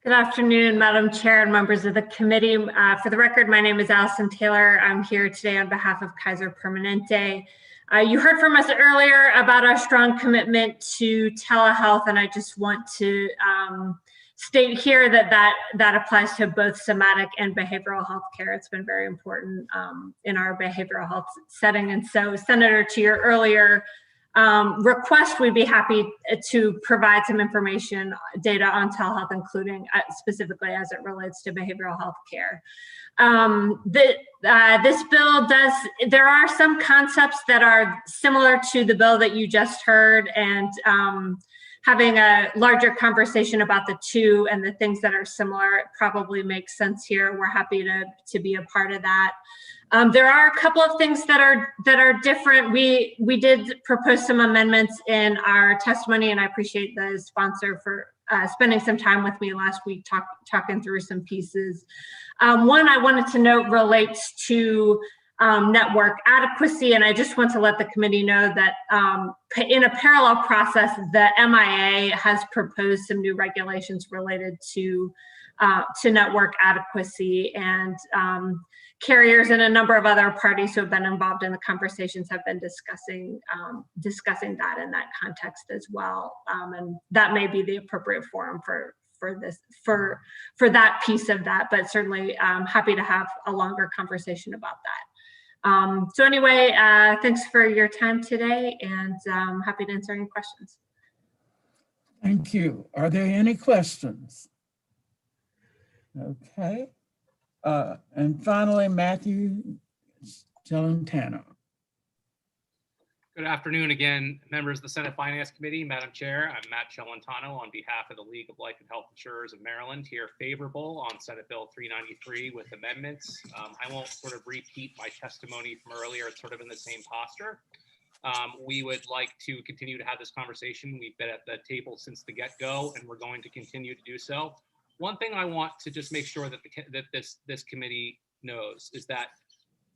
Good afternoon, Madam Chair and members of the committee. For the record, my name is Allison Taylor. I'm here today on behalf of Kaiser Permanente. You heard from us earlier about our strong commitment to telehealth, and I just want to state here that applies to both somatic and behavioral health care. It's been very important in our behavioral health setting. And so, Senator, to your earlier request, we'd be happy to provide some information, data on telehealth, including specifically as it relates to behavioral health care. This bill there are some concepts that are similar to the bill that you just heard, and having a larger conversation about the two and the things that are similar probably makes sense here. We're happy to be a part of that. There are a couple of things that are different. We did propose some amendments in our testimony, and I appreciate the sponsor for spending some time with me last week talking through some pieces. One I wanted to note relates to network adequacy, and I just want to let the committee know that in a parallel process, the MIA has proposed some new regulations related to network adequacy, and carriers and a number of other parties who have been involved in the conversations have been discussing that in that context as well, and that may be the appropriate forum for that piece of that, but certainly happy to have a longer conversation about that. So anyway, thanks for your time today, and I'm happy to answer any questions. Thank you. Are there any questions? Okay. And finally, Matthew Celentano. Good afternoon again, members of the Senate Finance Committee, Madam Chair. I'm Matt Celentano on behalf of the League of Life and Health Insurers of Maryland, here favorable on Senate Bill 393 with amendments. I won't sort of repeat my testimony from earlier. It's sort of in the same posture. We would like to continue to have this conversation. We've been at the table since the get-go, and we're going to continue to do so. One thing I want to just make sure that this committee knows is that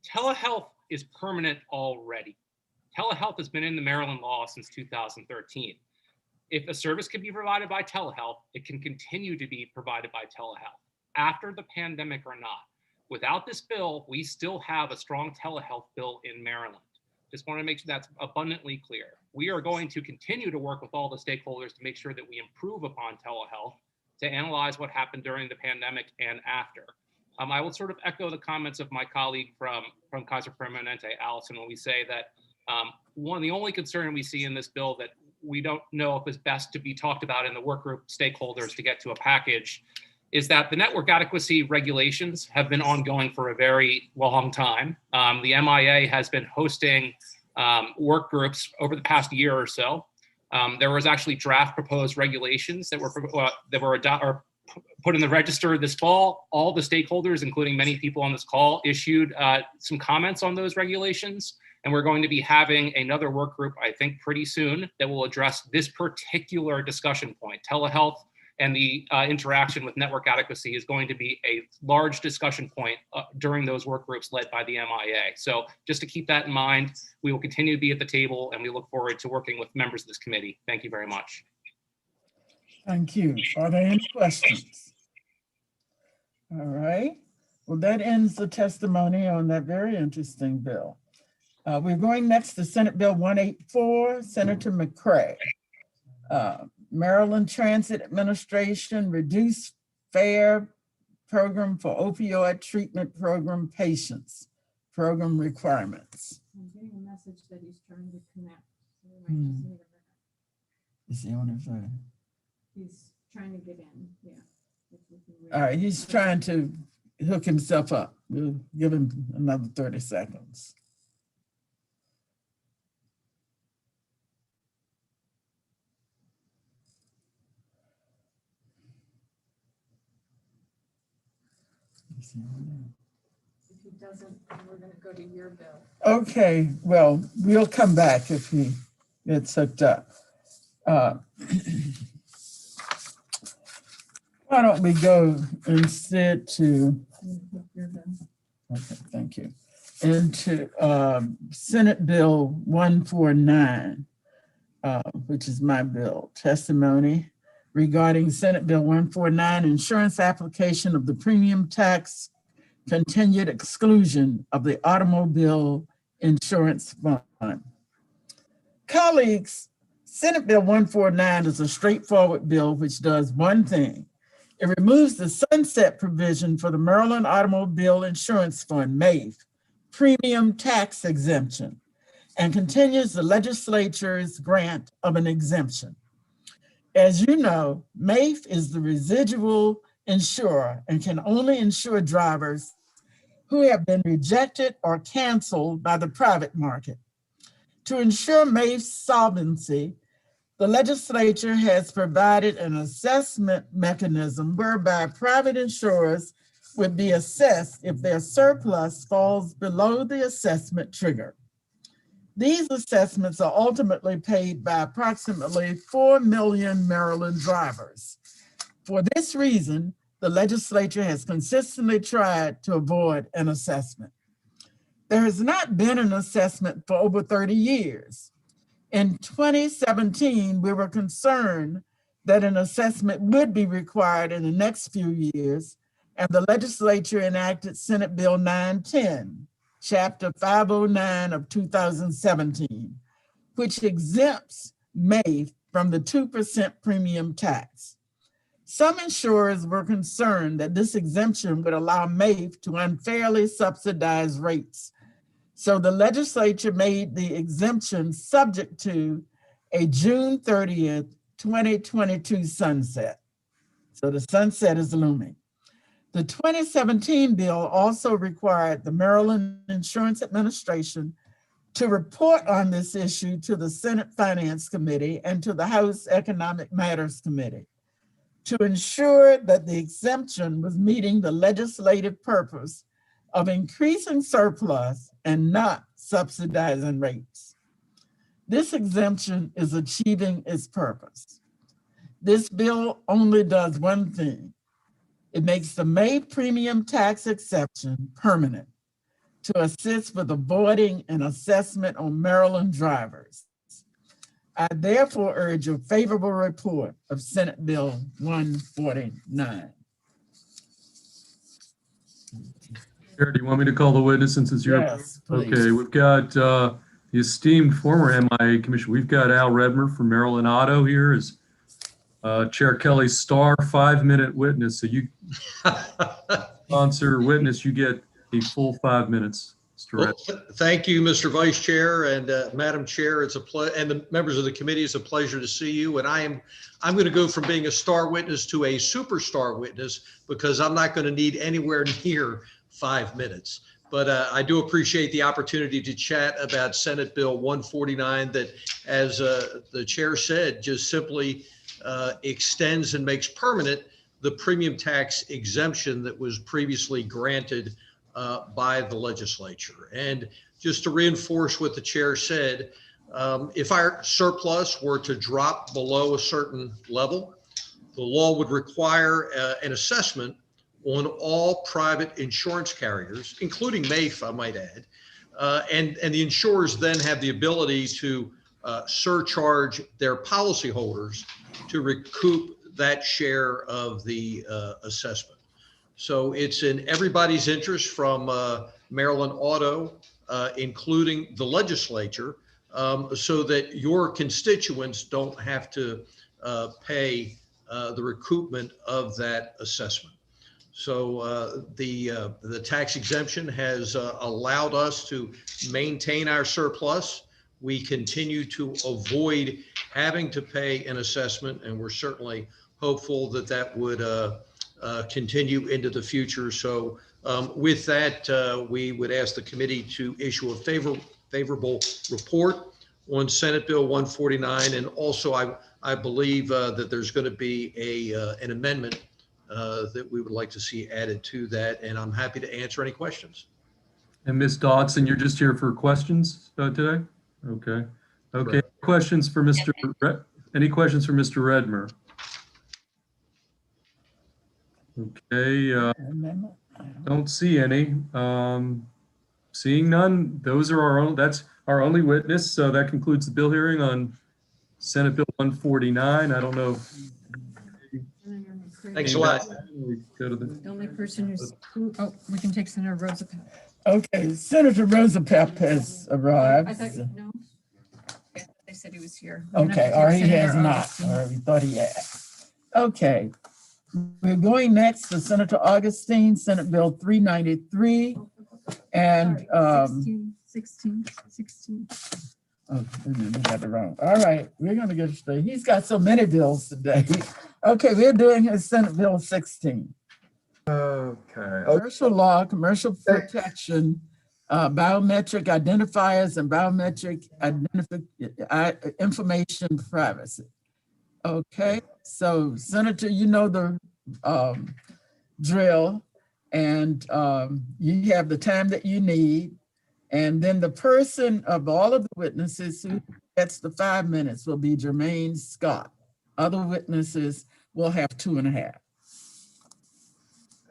telehealth is permanent already. Telehealth has been in the Maryland law since 2013. If a service can be provided by telehealth, it can continue to be provided by telehealth after the pandemic or not. Without this bill, we still have a strong telehealth bill in Maryland. Just want to make sure that's abundantly clear. We are going to continue to work with all the stakeholders to make sure that we improve upon telehealth, to analyze what happened during the pandemic and after. I will sort of echo the comments of my colleague from Kaiser Permanente, Allison, when we say that the only concern we see in this bill that we don't know if is best to be talked about in the work group stakeholders to get to a package is that the network adequacy regulations have been ongoing for a very long time. The MIA has been hosting work groups over the past year or so. There was actually draft proposed regulations that were put in the register this fall. All the stakeholders, including many people on this call, issued some comments on those regulations. And we're going to be having another work group, I think, pretty soon that will address this particular discussion point. Telehealth and the interaction with network adequacy is going to be a large discussion point during those work groups led by the MIA. So just to keep that in mind, we will continue to be at the table, and we look forward to working with members of this committee. Thank you very much. Thank you. Are there any questions? All right. Well, that ends the testimony on that very interesting bill. We're going next to Senate Bill 184, Senator McCray. Maryland Transit Administration Reduced Fare Program for Opioid Treatment Program Patients, Program Requirements. I'm getting a message that he's trying to connect. So we might just need a minute. Is he on his phone? He's trying to get in, yeah. All right, he's trying to hook himself up. We'll give him another 30 seconds. If he doesn't, then we're going to go to your bill. Okay, well, we'll come back if he gets hooked up. Why don't we go instead to, okay, thank you, into Senate Bill 149, which is my bill, testimony regarding Senate Bill 149, insurance application of the premium tax continued exclusion of the automobile insurance fund. Colleagues, Senate Bill 149 is a straightforward bill which does one thing. It removes the sunset provision for the Maryland Automobile Insurance Fund, MAIF, premium tax exemption, and continues the legislature's grant of an exemption. As you know, MAIF is the residual insurer and can only insure drivers who have been rejected or canceled by the private market. To ensure MAIF's solvency, the legislature has provided an assessment mechanism whereby private insurers would be assessed if their surplus falls below the assessment trigger. These assessments are ultimately paid by approximately 4 million Maryland drivers. For this reason, the legislature has consistently tried to avoid an assessment. There has not been an assessment for over 30 years. In 2017, we were concerned that an assessment would be required in the next few years, and the legislature enacted Senate Bill 910, Chapter 509 of 2017, which exempts MAIF from the 2% premium tax. Some insurers were concerned that this exemption would allow MAIF to unfairly subsidize rates. So the legislature made the exemption subject to a June 30th, 2022 sunset. So the sunset is looming. The 2017 bill also required the Maryland Insurance Administration to report on this issue to the Senate Finance Committee and to the House Economic Matters Committee to ensure that the exemption was meeting the legislative purpose of increasing surplus and not subsidizing rates. This exemption is achieving its purpose. This bill only does one thing. It makes the May premium tax exception permanent to assist with avoiding an assessment on Maryland drivers. I therefore urge a favorable report of Senate Bill 149. Chair, do you want me to call the witness since it's your? Yes, please. Okay, we've got the esteemed former MIA commissioner. We've got Al Redmer from Maryland Auto here as Chair Kelly's star 5-minute witness. So you sponsor witness, you get a full 5 minutes. Well, thank you, Mr. Vice Chair and Madam Chair. It's a and the members of the committee. It's a pleasure to see you. And I'm going to go from being a star witness to a superstar witness because I'm not going to need anywhere near 5 minutes. But I do appreciate the opportunity to chat about Senate Bill 149 that, as the chair said, just simply extends and makes permanent the premium tax exemption that was previously granted by the legislature. And just to reinforce what the chair said, if our surplus were to drop below a certain level, the law would require an assessment on all private insurance carriers, including MAIF, I might add, and the insurers then have the ability to surcharge their policyholders to recoup that share of the assessment. So it's in everybody's interest from Maryland Auto, including the legislature, so that your constituents don't have to pay the recoupment of that assessment. So the tax exemption has allowed us to maintain our surplus. We continue to avoid having to pay an assessment, and we're certainly hopeful that that would continue into the future. So with that, we would ask the committee to issue a favorable report on Senate Bill 149. And also, I believe that there's going to be an amendment that we would like to see added to that. And I'm happy to answer any questions. And Ms. Dodson, you're just here for questions today? Okay. Okay. Right. Questions for Mr. Any questions for Mr. Redmer? Okay. Don't see any. Seeing none, those are our own. That's our only witness. So that concludes the bill hearing on Senate Bill 149. I don't know. Thanks a lot. The only person who's, oh, we can take Senator Roosevelt. Okay, Senator Roosevelt has arrived. I thought, no. They said he was here. Okay, or he has not, or we thought he had. Okay, we're going next to Senator Augustine, Senate Bill 393. And 16. Oh, we got it wrong. All right, we're gonna get it straight. He's got so many bills today. Okay, we're doing his Senate Bill 16. Okay. Commercial law, commercial protection, biometric identifiers and biometric information privacy. Okay, so Senator, you know the drill, and you have the time that you need. And then the person of all of the witnesses who gets the 5 minutes will be Jermaine Scott. Other witnesses will have 2.5.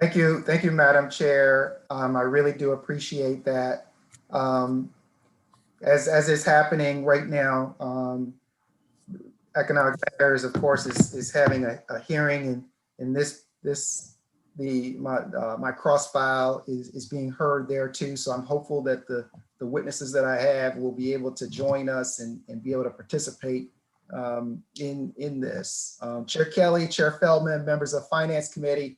Thank you, Madam Chair. I really do appreciate that. As is happening right now, Economic Matters, of course, is having a hearing, and my cross file is being heard there too. So I'm hopeful that the witnesses that I have will be able to join us and be able to participate in this. Chair Kelly, Chair Feldman, members of Finance Committee,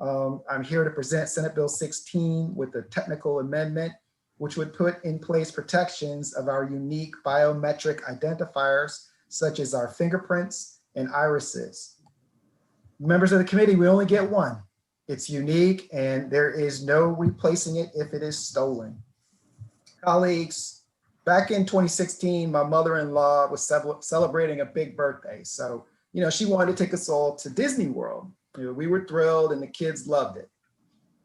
I'm here to present Senate Bill 16 with a technical amendment which would put in place protections of our unique biometric identifiers, such as our fingerprints and irises. Members of the committee, we only get one. It's unique and there is no replacing it if it is stolen. Colleagues, back in 2016, my mother-in-law was celebrating a big birthday. So, she wanted to take us all to Disney World. We were thrilled and the kids loved it.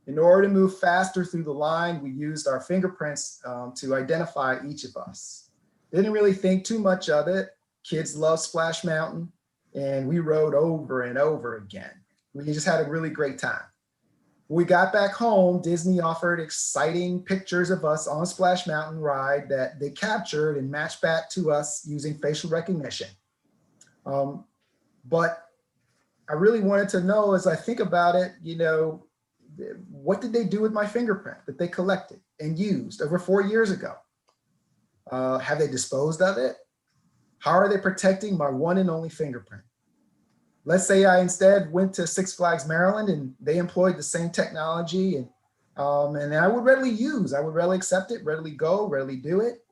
In order to move faster through the line, we used our fingerprints to identify each of us. Didn't really think too much of it. Kids love Splash Mountain and we rode over and over again. We just had a really great time. When we got back home, Disney offered exciting pictures of us on Splash Mountain ride that they captured and matched back to us using facial recognition. But I really wanted to know, as I think about it, what did they do with my fingerprint that they collected and used over 4 years ago? Have they disposed of it? How are they protecting my one and only fingerprint? Let's say I instead went to Six Flags Maryland and they employed the same technology and I would readily use, I would readily accept it, readily go, readily do it.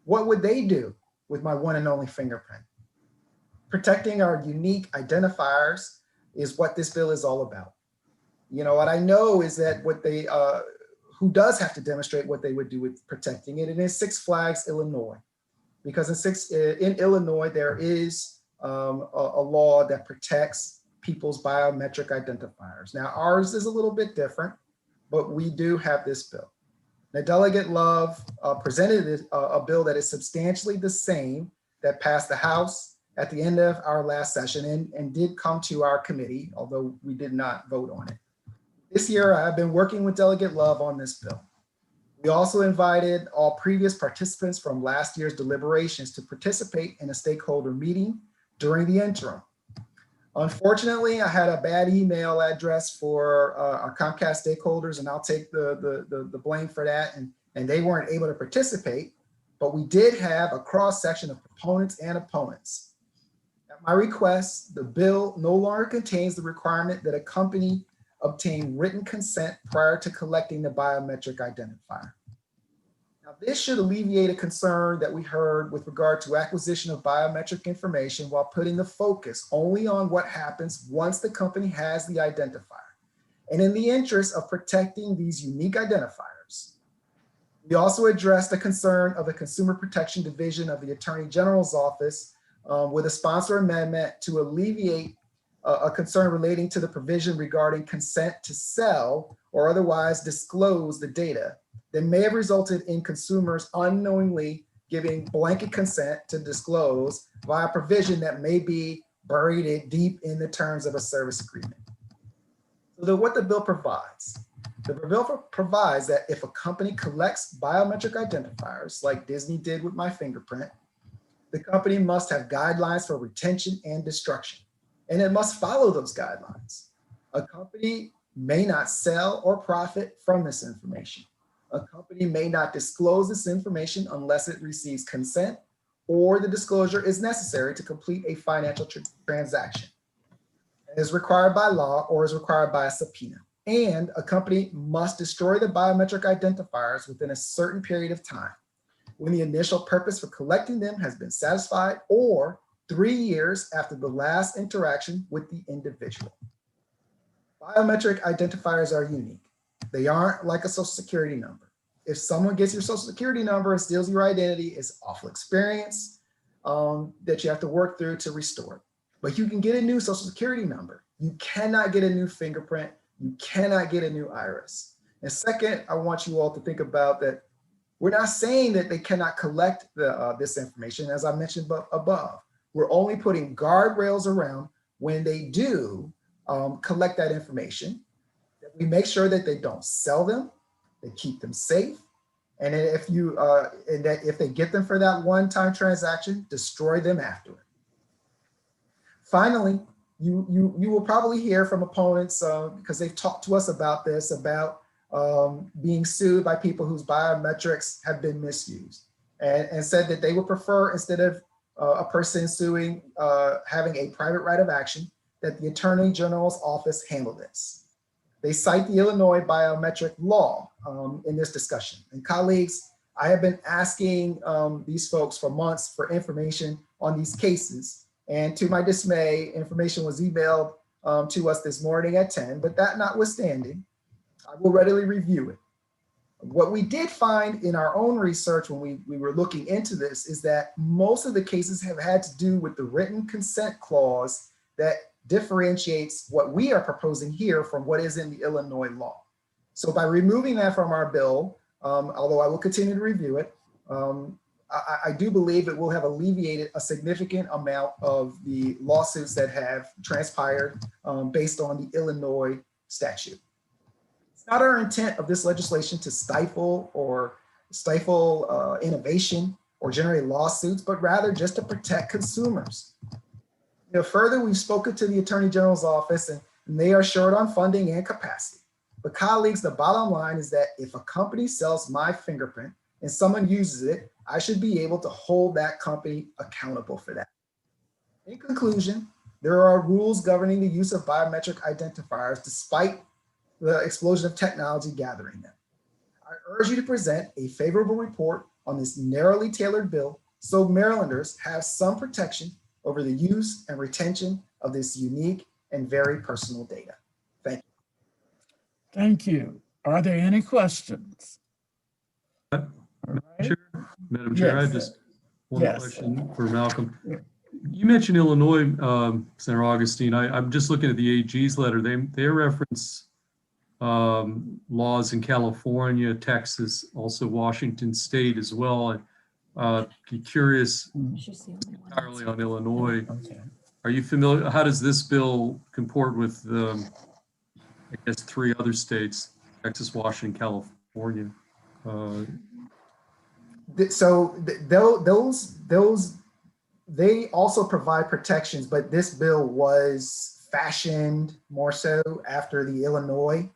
What would they do with my one and only fingerprint? Protecting our unique identifiers is what this bill is all about. What I know is that who does have to demonstrate what they would do with protecting it, and it's Six Flags, Illinois. Because in Illinois, there is a law that protects people's biometric identifiers. Now, ours is a little bit different, but we do have this bill. Now, Delegate Love presented a bill that is substantially the same that passed the House at the end of our last session and did come to our committee, although we did not vote on it. This year, I've been working with Delegate Love on this bill. We also invited all previous participants from last year's deliberations to participate in a stakeholder meeting during the interim. Unfortunately, I had a bad email address for our Comcast stakeholders, and I'll take the blame for that, and they weren't able to participate, but we did have a cross-section of proponents and opponents. At my request, the bill no longer contains the requirement that a company obtain written consent prior to collecting the biometric identifier. Now, this should alleviate a concern that we heard with regard to acquisition of biometric information while putting the focus only on what happens once the company has the identifier. And in the interest of protecting these unique identifiers, we also addressed the concern of the Consumer Protection Division of the Attorney General's Office with a sponsor amendment to alleviate a concern relating to the provision regarding consent to sell or otherwise disclose the data that may have resulted in consumers unknowingly giving blanket consent to disclose via provision that may be buried deep in the terms of a service agreement. So what the bill provides, the bill provides that if a company collects biometric identifiers like Disney did with my fingerprint, the company must have guidelines for retention and destruction. And it must follow those guidelines. A company may not sell or profit from this information. A company may not disclose this information unless it receives consent or the disclosure is necessary to complete a financial transaction as required by law or is required by a subpoena. And a company must destroy the biometric identifiers within a certain period of time when the initial purpose for collecting them has been satisfied or 3 years after the last interaction with the individual. Biometric identifiers are unique. They aren't like a social security number. If someone gets your social security number and steals your identity, it's awful experience that you have to work through to restore it. But you can get a new social security number. You cannot get a new fingerprint. You cannot get a new iris. And second, I want you all to think about that we're not saying that they cannot collect this information, as I mentioned above. We're only putting guardrails around when they do collect that information, that we make sure that they don't sell them, they keep them safe, and if they get them for that one-time transaction, destroy them afterward. Finally, you will probably hear from opponents because they've talked to us about this, about being sued by people whose biometrics have been misused, and said that they would prefer, instead of a person suing, having a private right of action, that the Attorney General's office handle this. They cite the Illinois biometric law in this discussion. And colleagues, I have been asking these folks for months for information on these cases. And to my dismay, information was emailed to us this morning at 10, but that notwithstanding, I will readily review it. What we did find in our own research when we were looking into this is that most of the cases have had to do with the written consent clause that differentiates what we are proposing here from what is in the Illinois law. So by removing that from our bill, although I will continue to review it, I do believe it will have alleviated a significant amount of the lawsuits that have transpired based on the Illinois statute. It's not our intent of this legislation to stifle innovation or generate lawsuits, but rather just to protect consumers. Further, we've spoken to the Attorney General's office and they are short on funding and capacity. But colleagues, the bottom line is that if a company sells my fingerprint and someone uses it, I should be able to hold that company accountable for that. In conclusion, there are rules governing the use of biometric identifiers despite the explosion of technology gathering them. I urge you to present a favorable report on this narrowly tailored bill so Marylanders have some protection over the use and retention of this unique and very personal data. Thank you. Thank you. Are there any questions? Madam Chair, I Yes. just one Yes. question for Malcolm. You mentioned Illinois, Senator Augustine. I'm just looking at the AG's letter. They reference laws in California, Texas, also Washington State as well. Be curious entirely on Illinois. Okay. Are you familiar? How does this bill comport with, I guess, 3 other states: Texas, Washington, California? So those they also provide protections, but this bill was fashioned more so after the Illinois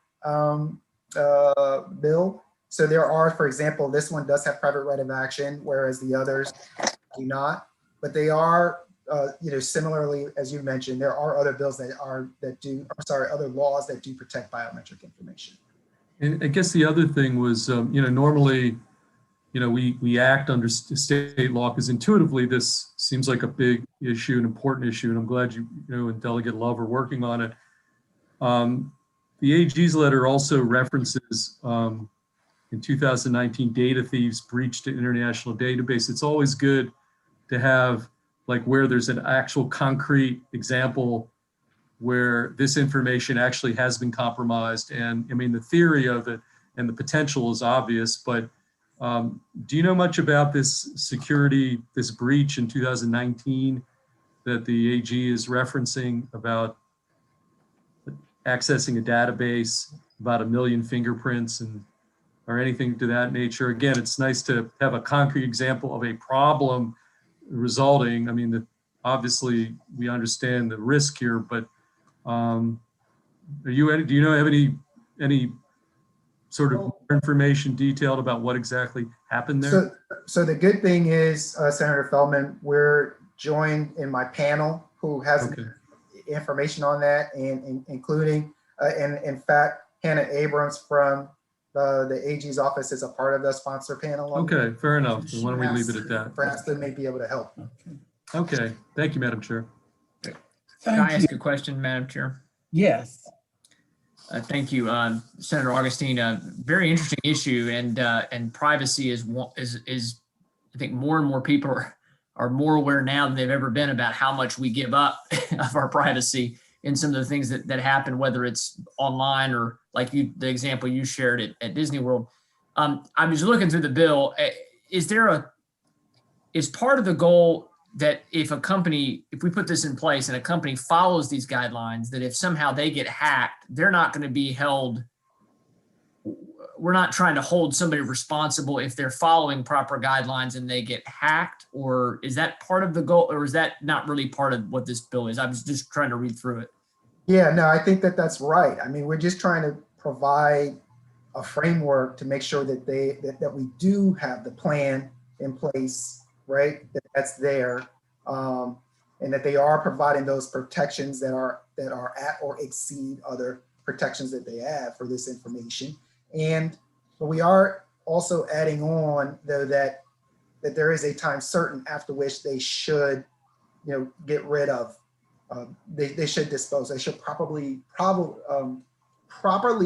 bill. So there are, for example, this one does have private right of action, whereas the others do not. But they are, similarly, as you mentioned, there are other bills other laws that do protect biometric information. And I guess the other thing was, normally, we act under state law because intuitively this seems like a big issue, an important issue, and I'm glad you and Delegate Love are working on it. The AG's letter also references in 2019 data thieves breached an international database. It's always good to have where there's an actual concrete example where this information actually has been compromised. And I mean, the theory of it and the potential is obvious, but do you know much about this breach in 2019 that the AG is referencing about accessing a database, about 1 million fingerprints or anything to that nature? Again, it's nice to have a concrete example of a problem resulting. I mean, obviously we understand the risk here, but do you have any sort of more information detailed about what exactly happened there? So the good thing is, Senator Feldman, we're joined in my panel who has information on that, and including, and in fact, Hannah Abrams from the AG's office is a part of the sponsor panel. Okay, fair enough. Why don't we leave it at that? Perhaps they may be able to help. Okay, thank you, Madam Chair. Can I ask a question, Madam Chair? Yes. Thank you, Senator Augustine. Very interesting issue, and privacy is I think more and more people are more aware now than they've ever been about how much we give up of our privacy in some of the things that happen, whether it's online or like the example you shared at Disney World. I was looking through the bill. Is part of the goal that if we put this in place and a company follows these guidelines, that if somehow they get hacked, they're not going to be held. We're not trying to hold somebody responsible if they're following proper guidelines and they get hacked, or is that part of the goal, or is that not really part of what this bill is? I was just trying to read through it. Yeah, no, I think that's right. I mean, we're just trying to provide a framework to make sure that that we do have the plan in place, right? That's there, and that they are providing those protections that are at or exceed other protections that they have for this information. But we are also adding on though that there is a time certain after which they should, get rid of. They should dispose. They should properly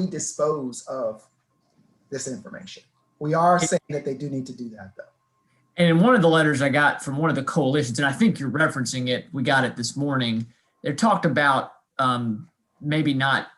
dispose of this information. We are saying that they do need to do that though. And in one of the letters I got from one of the coalitions, and I think you're referencing it, we got it this morning, they talked about maybe not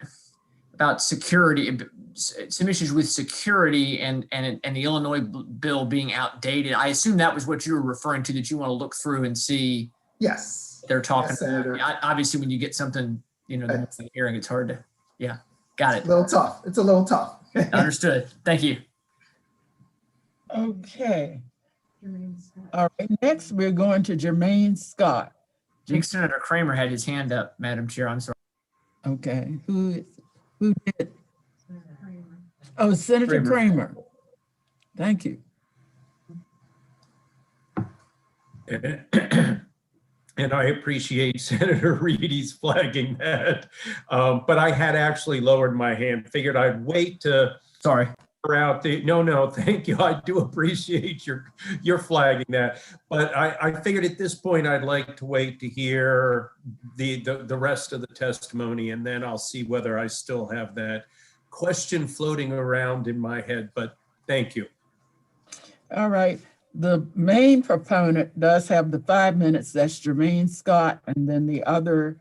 about security, some issues with security and the Illinois bill being outdated. I assume that was what you were referring to, that you want to look through and see. Yes. They're talking Yes, about. Senator. Yeah, obviously, when you get something, the hearing, it's hard to, yeah, got it. It's a little tough. It's a little tough. Understood. Thank you. Okay. All right, next we're going to Jermaine Scott. I think Senator Kramer had his hand up, Madam Chair. I'm sorry. Okay, who did? Oh, Senator Kramer. Thank you. And I appreciate Senator Reedy's flagging that. But I had actually lowered my hand, figured I'd wait to. Sorry. Out the, no, thank you. I do appreciate your flagging that. But I figured at this point, I'd like to wait to hear the rest of the testimony, and then I'll see whether I still have that question floating around in my head. But thank you. All right. The main proponent does have the 5 minutes. That's Jermaine Scott. And then the other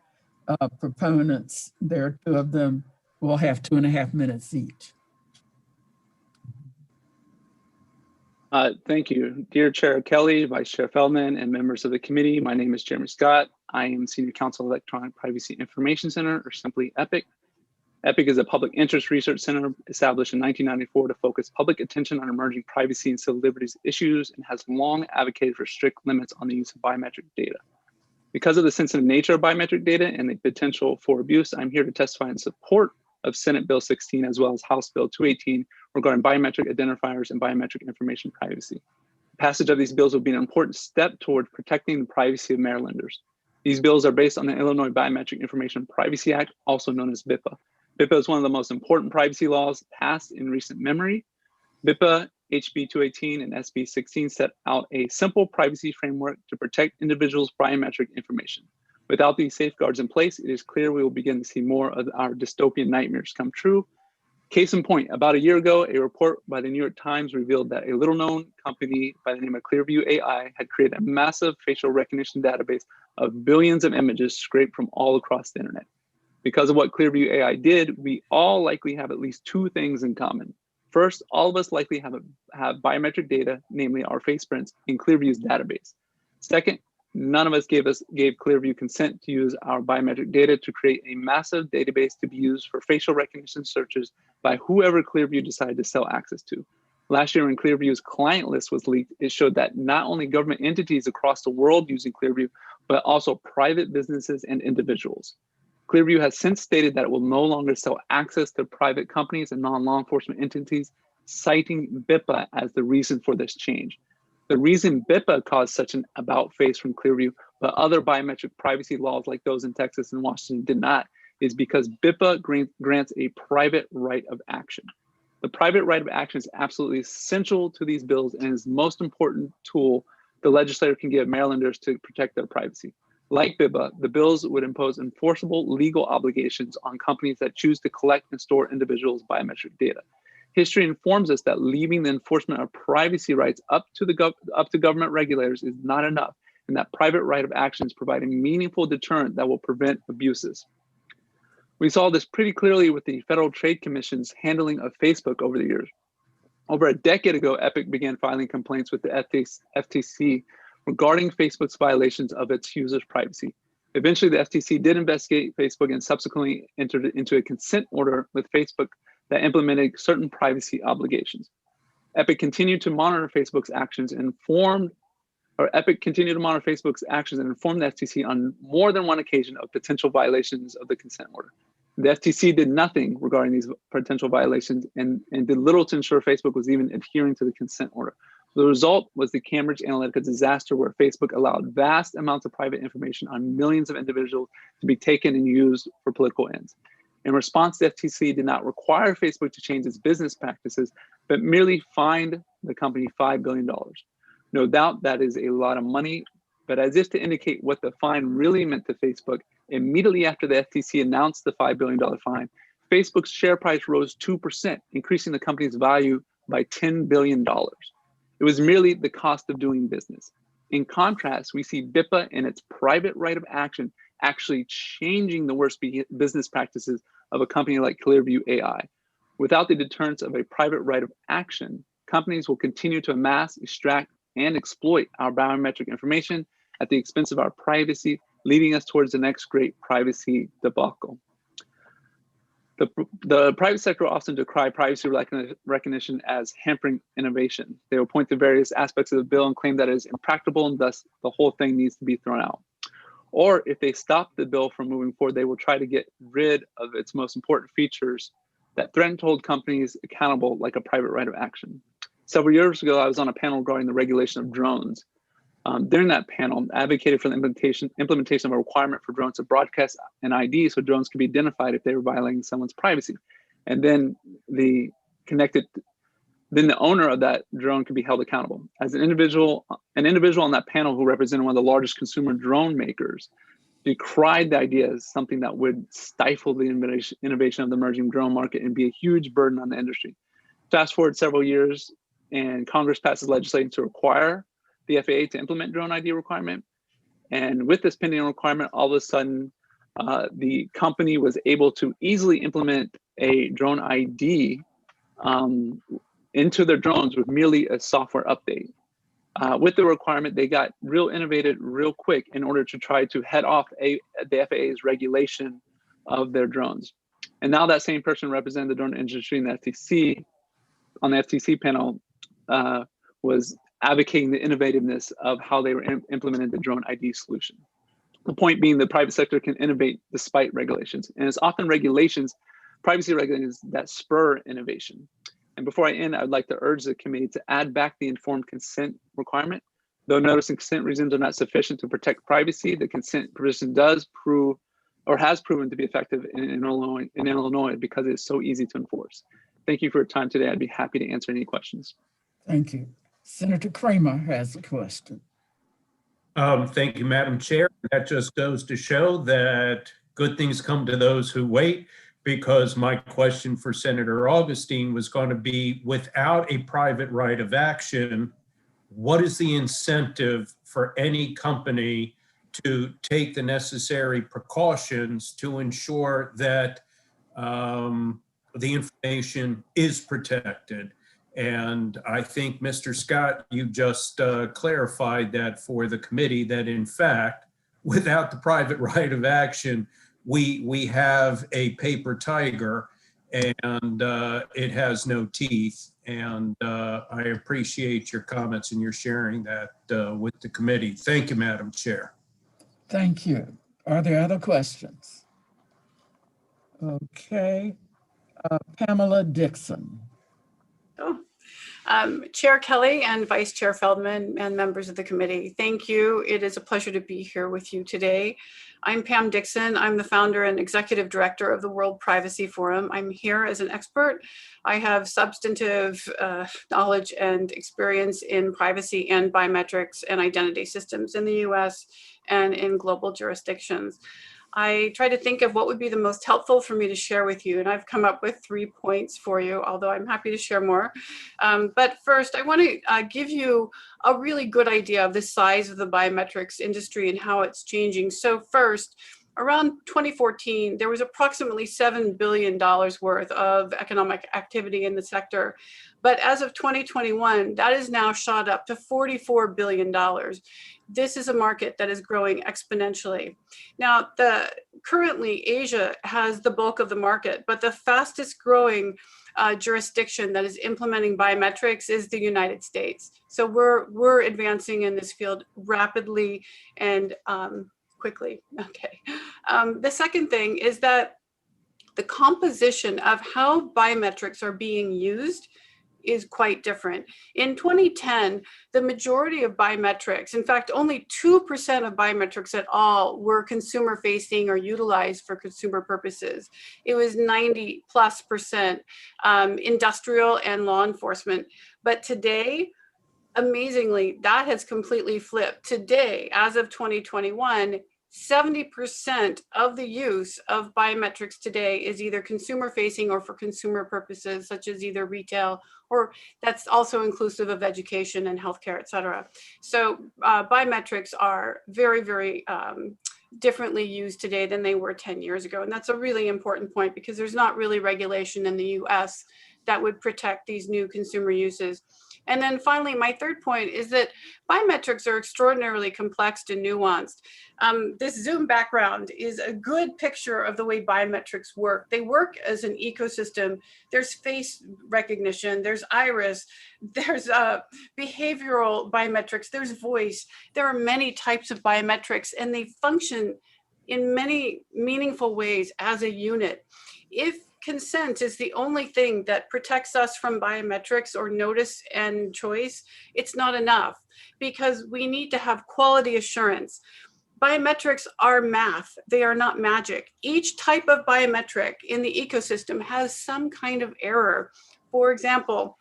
proponents, there are two of them, will have 2.5 minutes each. Thank you. Dear Chair Kelly, Vice Chair Feldman, and members of the committee, my name is Jeremy Scott. I am Senior Counsel Electronic Privacy Information Center, or simply EPIC. EPIC is a public interest research center established in 1994 to focus public attention on emerging privacy and civil liberties issues, and has long advocated for strict limits on the use of biometric data. Because of the sensitive nature of biometric data and the potential for abuse, I'm here to testify in support of Senate Bill 16 as well as House Bill 218 regarding biometric identifiers and biometric information privacy. The passage of these bills will be an important step toward protecting the privacy of Marylanders. These bills are based on the Illinois Biometric Information Privacy Act, also known as BIPA. BIPA is one of the most important privacy laws passed in recent memory. BIPA, HB 218, and SB 16 set out a simple privacy framework to protect individuals' biometric information. Without these safeguards in place, it is clear we will begin to see more of our dystopian nightmares come true. Case in point, about a year ago, a report by the New York Times revealed that a little-known company by the name of Clearview AI had created a massive facial recognition database of billions of images scraped from all across the internet. Because of what Clearview AI did, we all likely have at least two things in common. First, all of us likely have biometric data, namely our face prints, in Clearview's database. Second, none of us gave Clearview consent to use our biometric data to create a massive database to be used for facial recognition searches by whoever Clearview decided to sell access to. Last year, when Clearview's client list was leaked, it showed that not only government entities across the world using Clearview, but also private businesses and individuals. Clearview has since stated that it will no longer sell access to private companies and non-law enforcement entities, citing BIPA as the reason for this change. The reason BIPA caused such an about-face from Clearview, but other biometric privacy laws like those in Texas and Washington did not, is because BIPA grants a private right of action. The private right of action is absolutely essential to these bills and is the most important tool the legislature can give Marylanders to protect their privacy. Like BIPA, the bills would impose enforceable legal obligations on companies that choose to collect and store individuals' biometric data. History informs us that leaving the enforcement of privacy rights up to government regulators is not enough, and that private right of actions provide a meaningful deterrent that will prevent abuses. We saw this pretty clearly with the Federal Trade Commission's handling of Facebook over the years. Over a decade ago, EPIC began filing complaints with the FTC regarding Facebook's violations of its users' privacy. Eventually, the FTC did investigate Facebook and subsequently entered into a consent order with Facebook that implemented certain privacy obligations. EPIC continued to monitor Facebook's actions and informed the FTC on more than one occasion of potential violations of the consent order. The FTC did nothing regarding these potential violations and did little to ensure Facebook was even adhering to the consent order. The result was the Cambridge Analytica disaster, where Facebook allowed vast amounts of private information on millions of individuals to be taken and used for political ends. In response, the FTC did not require Facebook to change its business practices, but merely fined the company $5 billion. No doubt that is a lot of money, but as if to indicate what the fine really meant to Facebook, immediately after the FTC announced the $5 billion fine, Facebook's share price rose 2%, increasing the company's value by $10 billion. It was merely the cost of doing business. In contrast, we see BIPA and its private right of action actually changing the worst business practices of a company like Clearview AI. Without the deterrence of a private right of action, companies will continue to amass, extract, and exploit our biometric information at the expense of our privacy, leading us towards the next great privacy debacle. The private sector will often decry privacy recognition as hampering innovation. They will point to various aspects of the bill and claim that it is impractical and thus the whole thing needs to be thrown out. Or if they stop the bill from moving forward, they will try to get rid of its most important features that threaten to hold companies accountable, like a private right of action. Several years ago, I was on a panel regarding the regulation of drones. During that panel, I advocated for the implementation of a requirement for drones to broadcast an ID so drones can be identified if they were violating someone's privacy. And then the owner of that drone could be held accountable. As an individual on that panel who represented one of the largest consumer drone makers decried the idea as something that would stifle the innovation of the emerging drone market and be a huge burden on the industry. Fast forward several years and Congress passes legislation to require the FAA to implement drone ID requirement. And with this pending requirement, all of a sudden, the company was able to easily implement a drone ID into their drones with merely a software update. With the requirement, they got real innovative real quick in order to try to head off the FAA's regulation of their drones. And now that same person representing the drone industry in the FTC, on the FTC panel, was advocating the innovativeness of how they were implementing the drone ID solution. The point being the private sector can innovate despite regulations. And it's often regulations, privacy regulations, that spur innovation. And before I end, I'd like to urge the committee to add back the informed consent requirement. Though notice and consent reasons are not sufficient to protect privacy, the consent provision does prove or has proven to be effective in Illinois because it is so easy to enforce. Thank you for your time today. I'd be happy to answer any questions. Thank you. Senator Kramer has a question. Thank you, Madam Chair. That just goes to show that good things come to those who wait, because my question for Senator Augustine was going to be, without a private right of action, what is the incentive for any company to take the necessary precautions to ensure that the information is protected? And I think, Mr. Scott, you just clarified that for the committee, that in fact, without the private right of action, we have a paper tiger, and it has no teeth. And I appreciate your comments and your sharing that with the committee. Thank you, Madam Chair. Thank you. Are there other questions? Okay. Pamela Dixon. Chair Kelly and Vice Chair Feldman and members of the committee, thank you. It is a pleasure to be here with you today. I'm Pam Dixon. I'm the founder and executive director of the World Privacy Forum. I'm here as an expert. I have substantive knowledge and experience in privacy and biometrics and identity systems in the US and in global jurisdictions. I try to think of what would be the most helpful for me to share with you, and I've come up with 3 points for you, although I'm happy to share more. But first, I want to give you a really good idea of the size of the biometrics industry and how it's changing. So first, around 2014, there was approximately $7 billion worth of economic activity in the sector. But as of 2021, that is now shot up to $44 billion. This is a market that is growing exponentially. Now, currently Asia has the bulk of the market, but the fastest growing jurisdiction that is implementing biometrics is the United States. So we're advancing in this field rapidly and quickly. Okay. The second thing is that the composition of how biometrics are being used is quite different. In 2010, the majority of biometrics, in fact, only 2% of biometrics at all were consumer facing or utilized for consumer purposes. It was 90+% industrial and law enforcement. But today, amazingly, that has completely flipped. Today, as of 2021, 70% of the use of biometrics today is either consumer facing or for consumer purposes, such as either retail, or that's also inclusive of education and healthcare, et cetera. So biometrics are very, very differently used today than they were 10 years ago. And that's a really important point because there's not really regulation in the US that would protect these new consumer uses. And then finally, my third point is that biometrics are extraordinarily complex and nuanced. This Zoom background is a good picture of the way biometrics work. They work as an ecosystem. There's face recognition, there's iris, there's behavioral biometrics, there's voice. There are many types of biometrics and they function in many meaningful ways as a unit. If consent is the only thing that protects us from biometrics or notice and choice, it's not enough because we need to have quality assurance. Biometrics are math, they are not magic. Each type of biometric in the ecosystem has some kind of error. For example,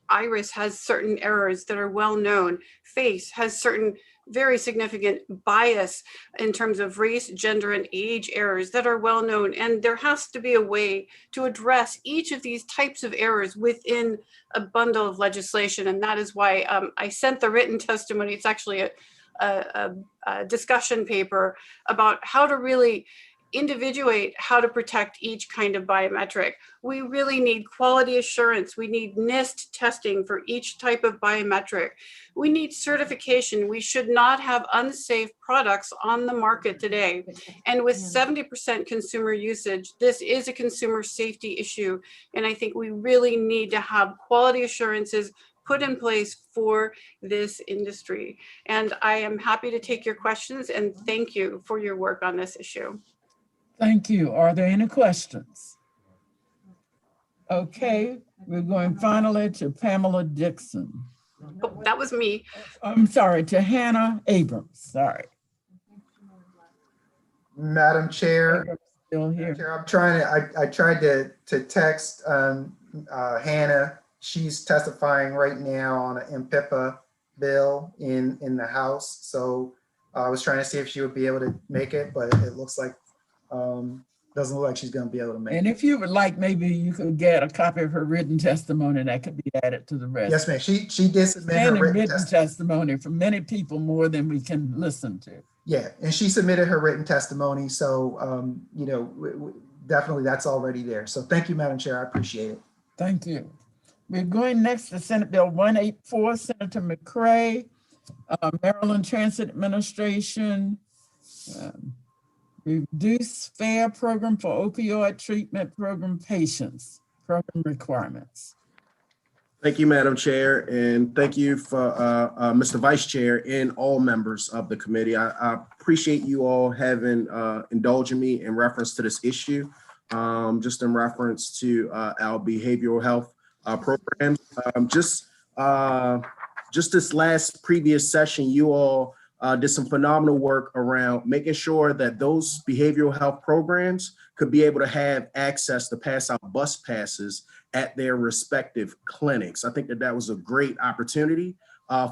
iris has certain errors that are well known. Face has certain very significant bias in terms of race, gender, and age errors that are well known. And there has to be a way to address each of these types of errors within a bundle of legislation. And that is why I sent the written testimony. It's actually a discussion paper about how to really individuate how to protect each kind of biometric. We really need quality assurance. We need NIST testing for each type of biometric. We need certification. We should not have unsafe products on the market today. And with 70% consumer usage, this is a consumer safety issue. And I think we really need to have quality assurances put in place for this industry. And I am happy to take your questions and thank you for your work on this issue. Thank you. Are there any questions? Okay, we're going finally to Pamela Dixon. Oh, that was me. I'm sorry, to Hannah Abrams, sorry. Madam Chair, Still here. Chair, I'm trying to, I tried to text Hannah. She's testifying right now on an MPIPA bill in the House. So I was trying to see if she would be able to make it, but it looks like doesn't look like she's going to be able to make it. And if you would like, maybe you could get a copy of her written testimony that could be added to the rest. Yes, ma'am. She did submit her written testimony from many people, more than we can listen to. Yeah, and she submitted her written testimony. So, you know, definitely that's already there. So thank you, Madam Chair. I appreciate it. Thank you. We're going next to Senate Bill 184, Senator McCray, Maryland Transit Administration. Reduce fare program for opioid treatment program patients, program requirements. Thank you, Madam Chair, and thank you for Mr. Vice Chair and all members of the committee. I appreciate you all having indulging me in reference to this issue, just in reference to our behavioral health program. Just this last previous session, you all did some phenomenal work around making sure that those behavioral health programs could be able to have access to pass out bus passes at their respective clinics. I think that that was a great opportunity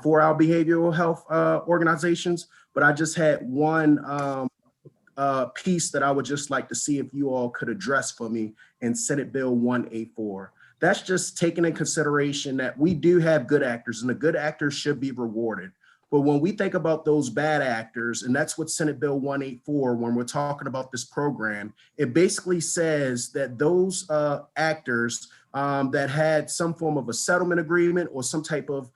for our behavioral health organizations, but I just had one piece that I would just like to see if you all could address for me in Senate Bill 184. That's just taking in consideration that we do have good actors and the good actors should be rewarded. But when we think about those bad actors, and that's what Senate Bill 184, when we're talking about this program, it basically says that those actors that had some form of a settlement agreement or some type of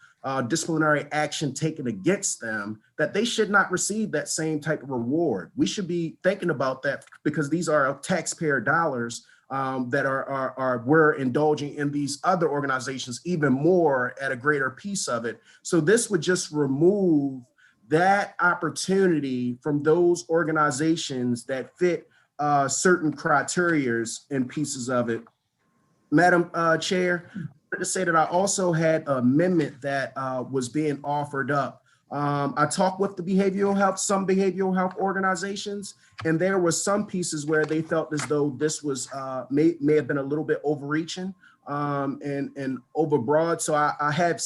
disciplinary action taken against them, that they should not receive that same type of reward. We should be thinking about that because these are taxpayer dollars that we're indulging in these other organizations even more at a greater piece of it. So this would just remove that opportunity from those organizations that fit certain criterias and pieces of it. Madam Chair, to say that I also had an amendment that was being offered up. I talked with some behavioral health organizations, and there were some pieces where they felt as though this was may have been a little bit overreaching and overbroad. So I had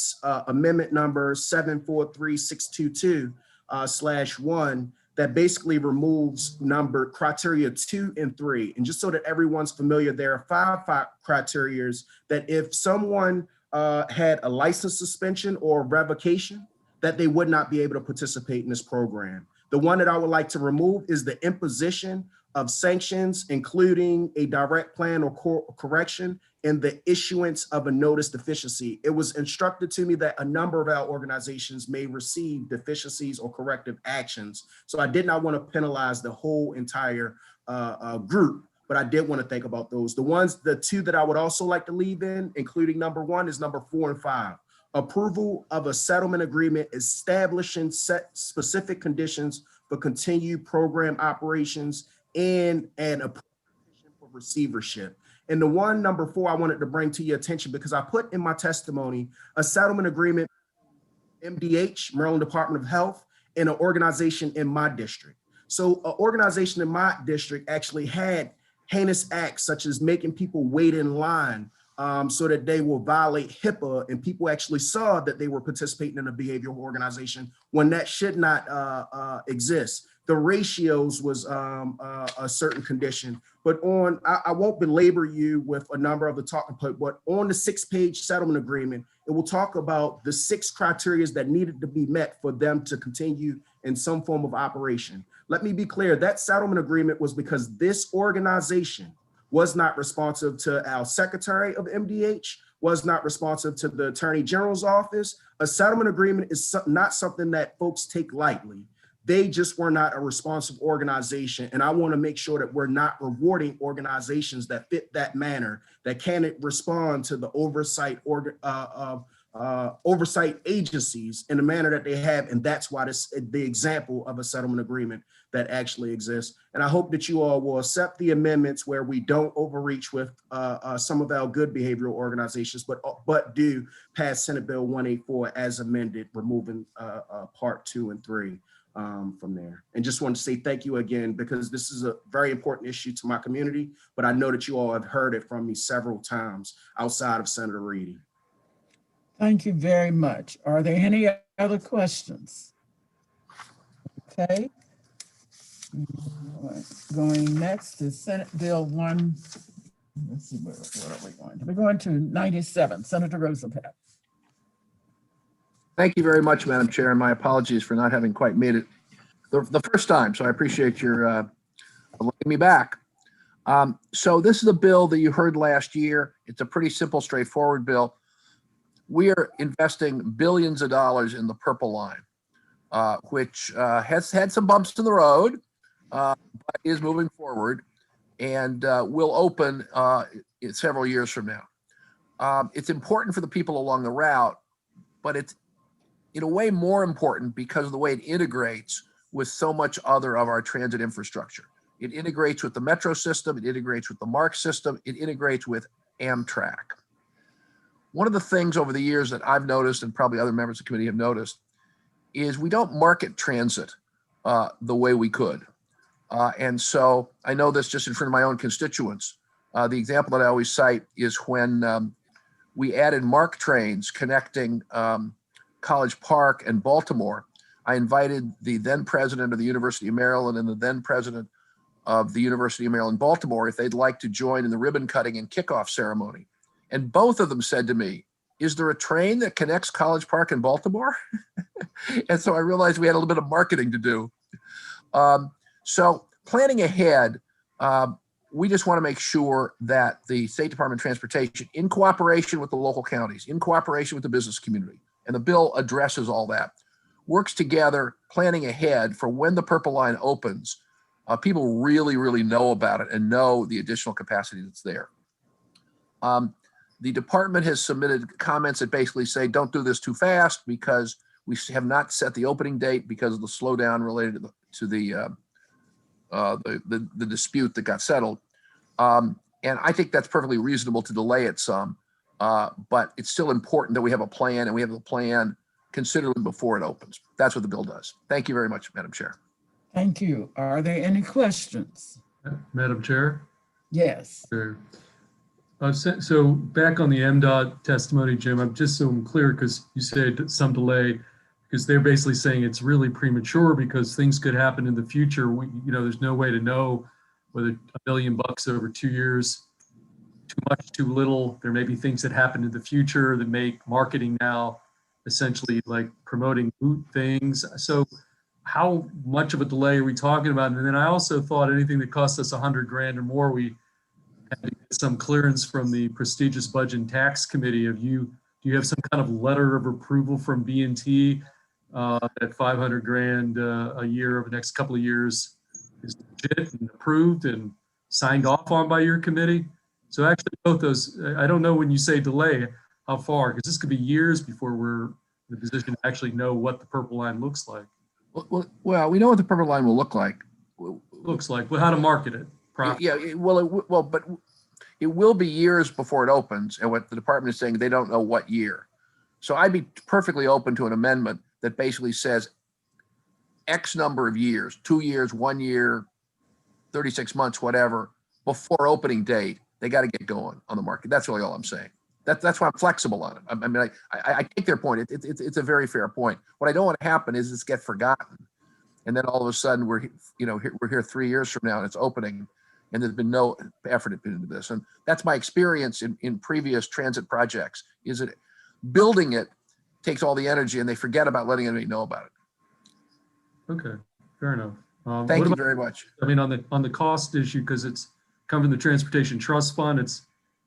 amendment number 743622 /1 that basically removes number criteria 2 and 3. And just so that everyone's familiar, there are five criterias that if someone had a license suspension or revocation, that they would not be able to participate in this program. The one that I would like to remove is the imposition of sanctions, including a direct plan or correction, and the issuance of a notice deficiency. It was instructed to me that a number of our organizations may receive deficiencies or corrective actions. So I did not want to penalize the whole entire group, but I did want to think about those. The two that I would also like to leave in, including number 1, is number 4 and 5. Approval of a settlement agreement establishing specific conditions for continued program operations and an appropriation for receivership. And the one, number 4, I wanted to bring to your attention because I put in my testimony a settlement agreement, MDH, Maryland Department of Health, and an organization in my district. So an organization in my district actually had heinous acts such as making people wait in line so that they will violate HIPAA, and people actually saw that they were participating in a behavioral organization when that should not exist. The ratios was a certain condition, but I won't belabor you with a number of the talking points, but on the 6-page settlement agreement, it will talk about the 6 criteria that needed to be met for them to continue in some form of operation. Let me be clear, that settlement agreement was because this organization was not responsive to our secretary of MDH, was not responsive to the Attorney General's office. A settlement agreement is not something that folks take lightly. They just were not a responsive organization. And I want to make sure that we're not rewarding organizations that fit that manner, that can respond to the oversight oversight agencies in the manner that they have. And that's why the example of a settlement agreement that actually exists. And I hope that you all will accept the amendments where we don't overreach with some of our good behavioral organizations, but do pass Senate Bill 184 as amended, removing part 2 and 3 from there. And just want to say thank you again, because this is a very important issue to my community, but I know that you all have heard it from me several times outside of Senator Reedy. Thank you very much. Are there any other questions? Okay. Going next to Senate Bill 1. Let's see, where are we going? We're going to 97, Senator Rosenberg. Thank you very much, Madam Chair, and my apologies for not having quite made it the first time. So I appreciate your letting me back. So this is a bill that you heard last year. It's a pretty simple, straightforward bill. We are investing billions of dollars in the Purple Line, which has had some bumps in the road, but is moving forward and will open several years from now. It's important for the people along the route, but it's in a way more important because of the way it integrates with so much other of our transit infrastructure. It integrates with the metro system, it integrates with the MARC system, it integrates with Amtrak. One of the things over the years that I've noticed, and probably other members of the committee have noticed, is we don't market transit the way we could. And so I know this just in front of my own constituents. The example that I always cite is when we added MARC trains connecting College Park and Baltimore. I invited the then president of the University of Maryland and the then president of the University of Maryland, Baltimore, if they'd like to join in the ribbon cutting and kickoff ceremony. And both of them said to me, "Is there a train that connects College Park and Baltimore?" And so I realized we had a little bit of marketing to do. So planning ahead, we just want to make sure that the State Department of Transportation, in cooperation with the local counties, in cooperation with the business community, and the bill addresses all that, works together, planning ahead for when the Purple Line opens. People really, really know about it and know the additional capacity that's there. The department has submitted comments that basically say, don't do this too fast because we have not set the opening date because of the slowdown related to the dispute that got settled. And I think that's perfectly reasonable to delay it some. But it's still important that we have a plan, and we have the plan considerably before it opens. That's what the bill does. Thank you very much, Madam Chair. Thank you. Are there any questions? Madam Chair? Yes. Sure. So back on the MDOT testimony, Jim, I'm just so I'm clear, because you said some delay, because they're basically saying it's really premature because things could happen in the future. There's no way to know whether $1 million over 2 years, too much, too little. There may be things that happen in the future that make marketing now essentially like promoting moot things. So how much of a delay are we talking about? And then I also thought anything that costs us $100,000 or more, we had to get some clearance from the prestigious Budget and Tax Committee. Do you have some kind of letter of approval from B&T that $500,000 a year over the next couple of years is legit and approved and signed off on by your committee? So actually both those, I don't know when you say delay, how far, because this could be years before we're in a position to actually know what the purple line looks like. Well, we know what the purple line will look like. Well, how to market it. Yeah, but it will be years before it opens, and what the department is saying, they don't know what year. So I'd be perfectly open to an amendment that basically says X number of years, 2 years, 1 year, 36 months, whatever, before opening date, they got to get going on the market. That's really all I'm saying. That's why I'm flexible on it. I mean, I take their point. It's a very fair point. What I don't want to happen is it's get forgotten, and then all of a sudden we're here 3 years from now and it's opening, and there's been no effort into this. And that's my experience in previous transit projects. Is it building it takes all the energy and they forget about letting anybody know about it. Okay, fair enough. Thank you very much. I mean, on the cost issue, because it's come from the Transportation Trust Fund,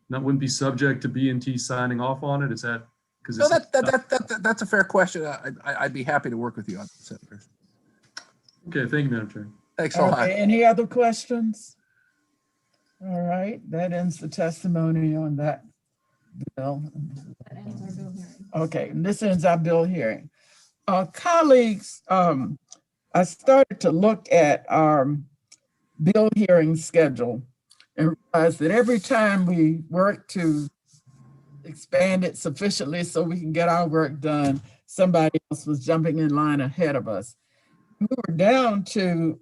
wouldn't be subject to B&T signing off on it. Is that because no? That's a fair question. I'd be happy to work with you on this, Senator. Okay, thank you, Madam Chair. Thanks a lot. Are there any other questions? All right, that ends the testimony on that bill. That ends our bill hearing. Okay, and this ends our bill hearing. Colleagues, I started to look at our bill hearing schedule and realized that every time we work to expand it sufficiently so we can get our work done, somebody else was jumping in line ahead of us. We were down to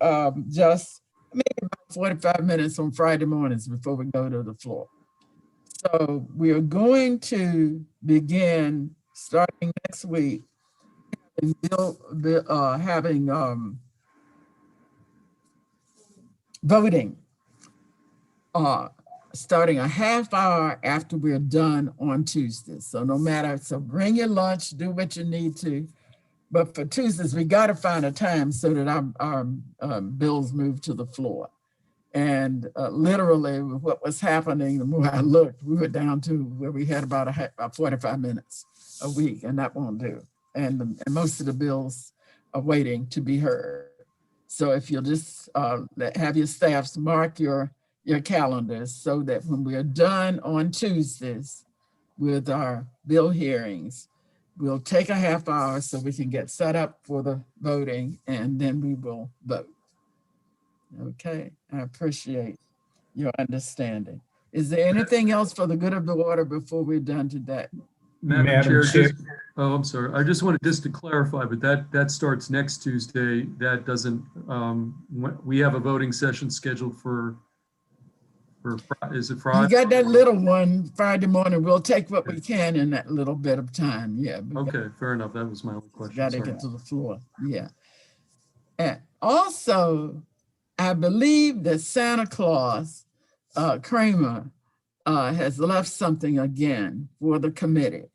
just maybe about 45 minutes on Friday mornings before we go to the floor. So we are going to begin starting next week having voting starting a half hour after we're done on Tuesdays. So so bring your lunch, do what you need to. But for Tuesdays, we got to find a time so that our bills move to the floor. And literally what was happening, the more I looked, we were down to where we had about 45 minutes a week, and that won't do. And most of the bills are waiting to be heard. So if you'll just have your staffs mark your calendars so that when we're done on Tuesdays with our bill hearings, we'll take a half hour so we can get set up for the voting, and then we will vote. Okay, I appreciate your understanding. Is there anything else for the good of the order before we're done today? Madam Chair. I'm sorry. I just wanted to clarify, but that starts next Tuesday. That doesn't, we have a voting session scheduled for is it Friday? You got that little one Friday morning. We'll take what we can in that little bit of time. Yeah. Okay, fair enough. That was my only question. Got to get to the floor. Yeah. And also, I believe that Santa Claus, Kramer, has left something again for the committee.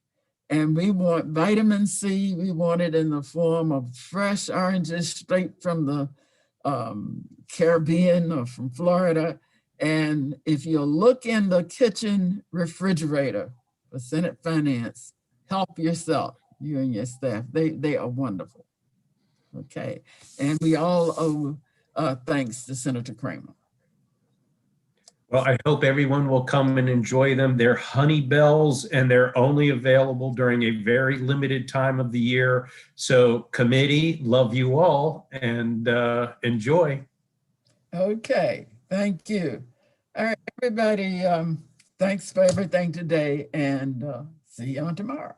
And we want vitamin C. We want it in the form of fresh oranges straight from the Caribbean or from Florida. And if you look in the kitchen refrigerator for Senate Finance, help yourself, you and your staff. They are wonderful. Okay. And we all owe thanks to Senator Kramer. Well, I hope everyone will come and enjoy them. They're honey bells, and they're only available during a very limited time of the year. So committee, love you all, and enjoy. Okay, thank you. All right, everybody, Thanks for everything today, and see you on tomorrow.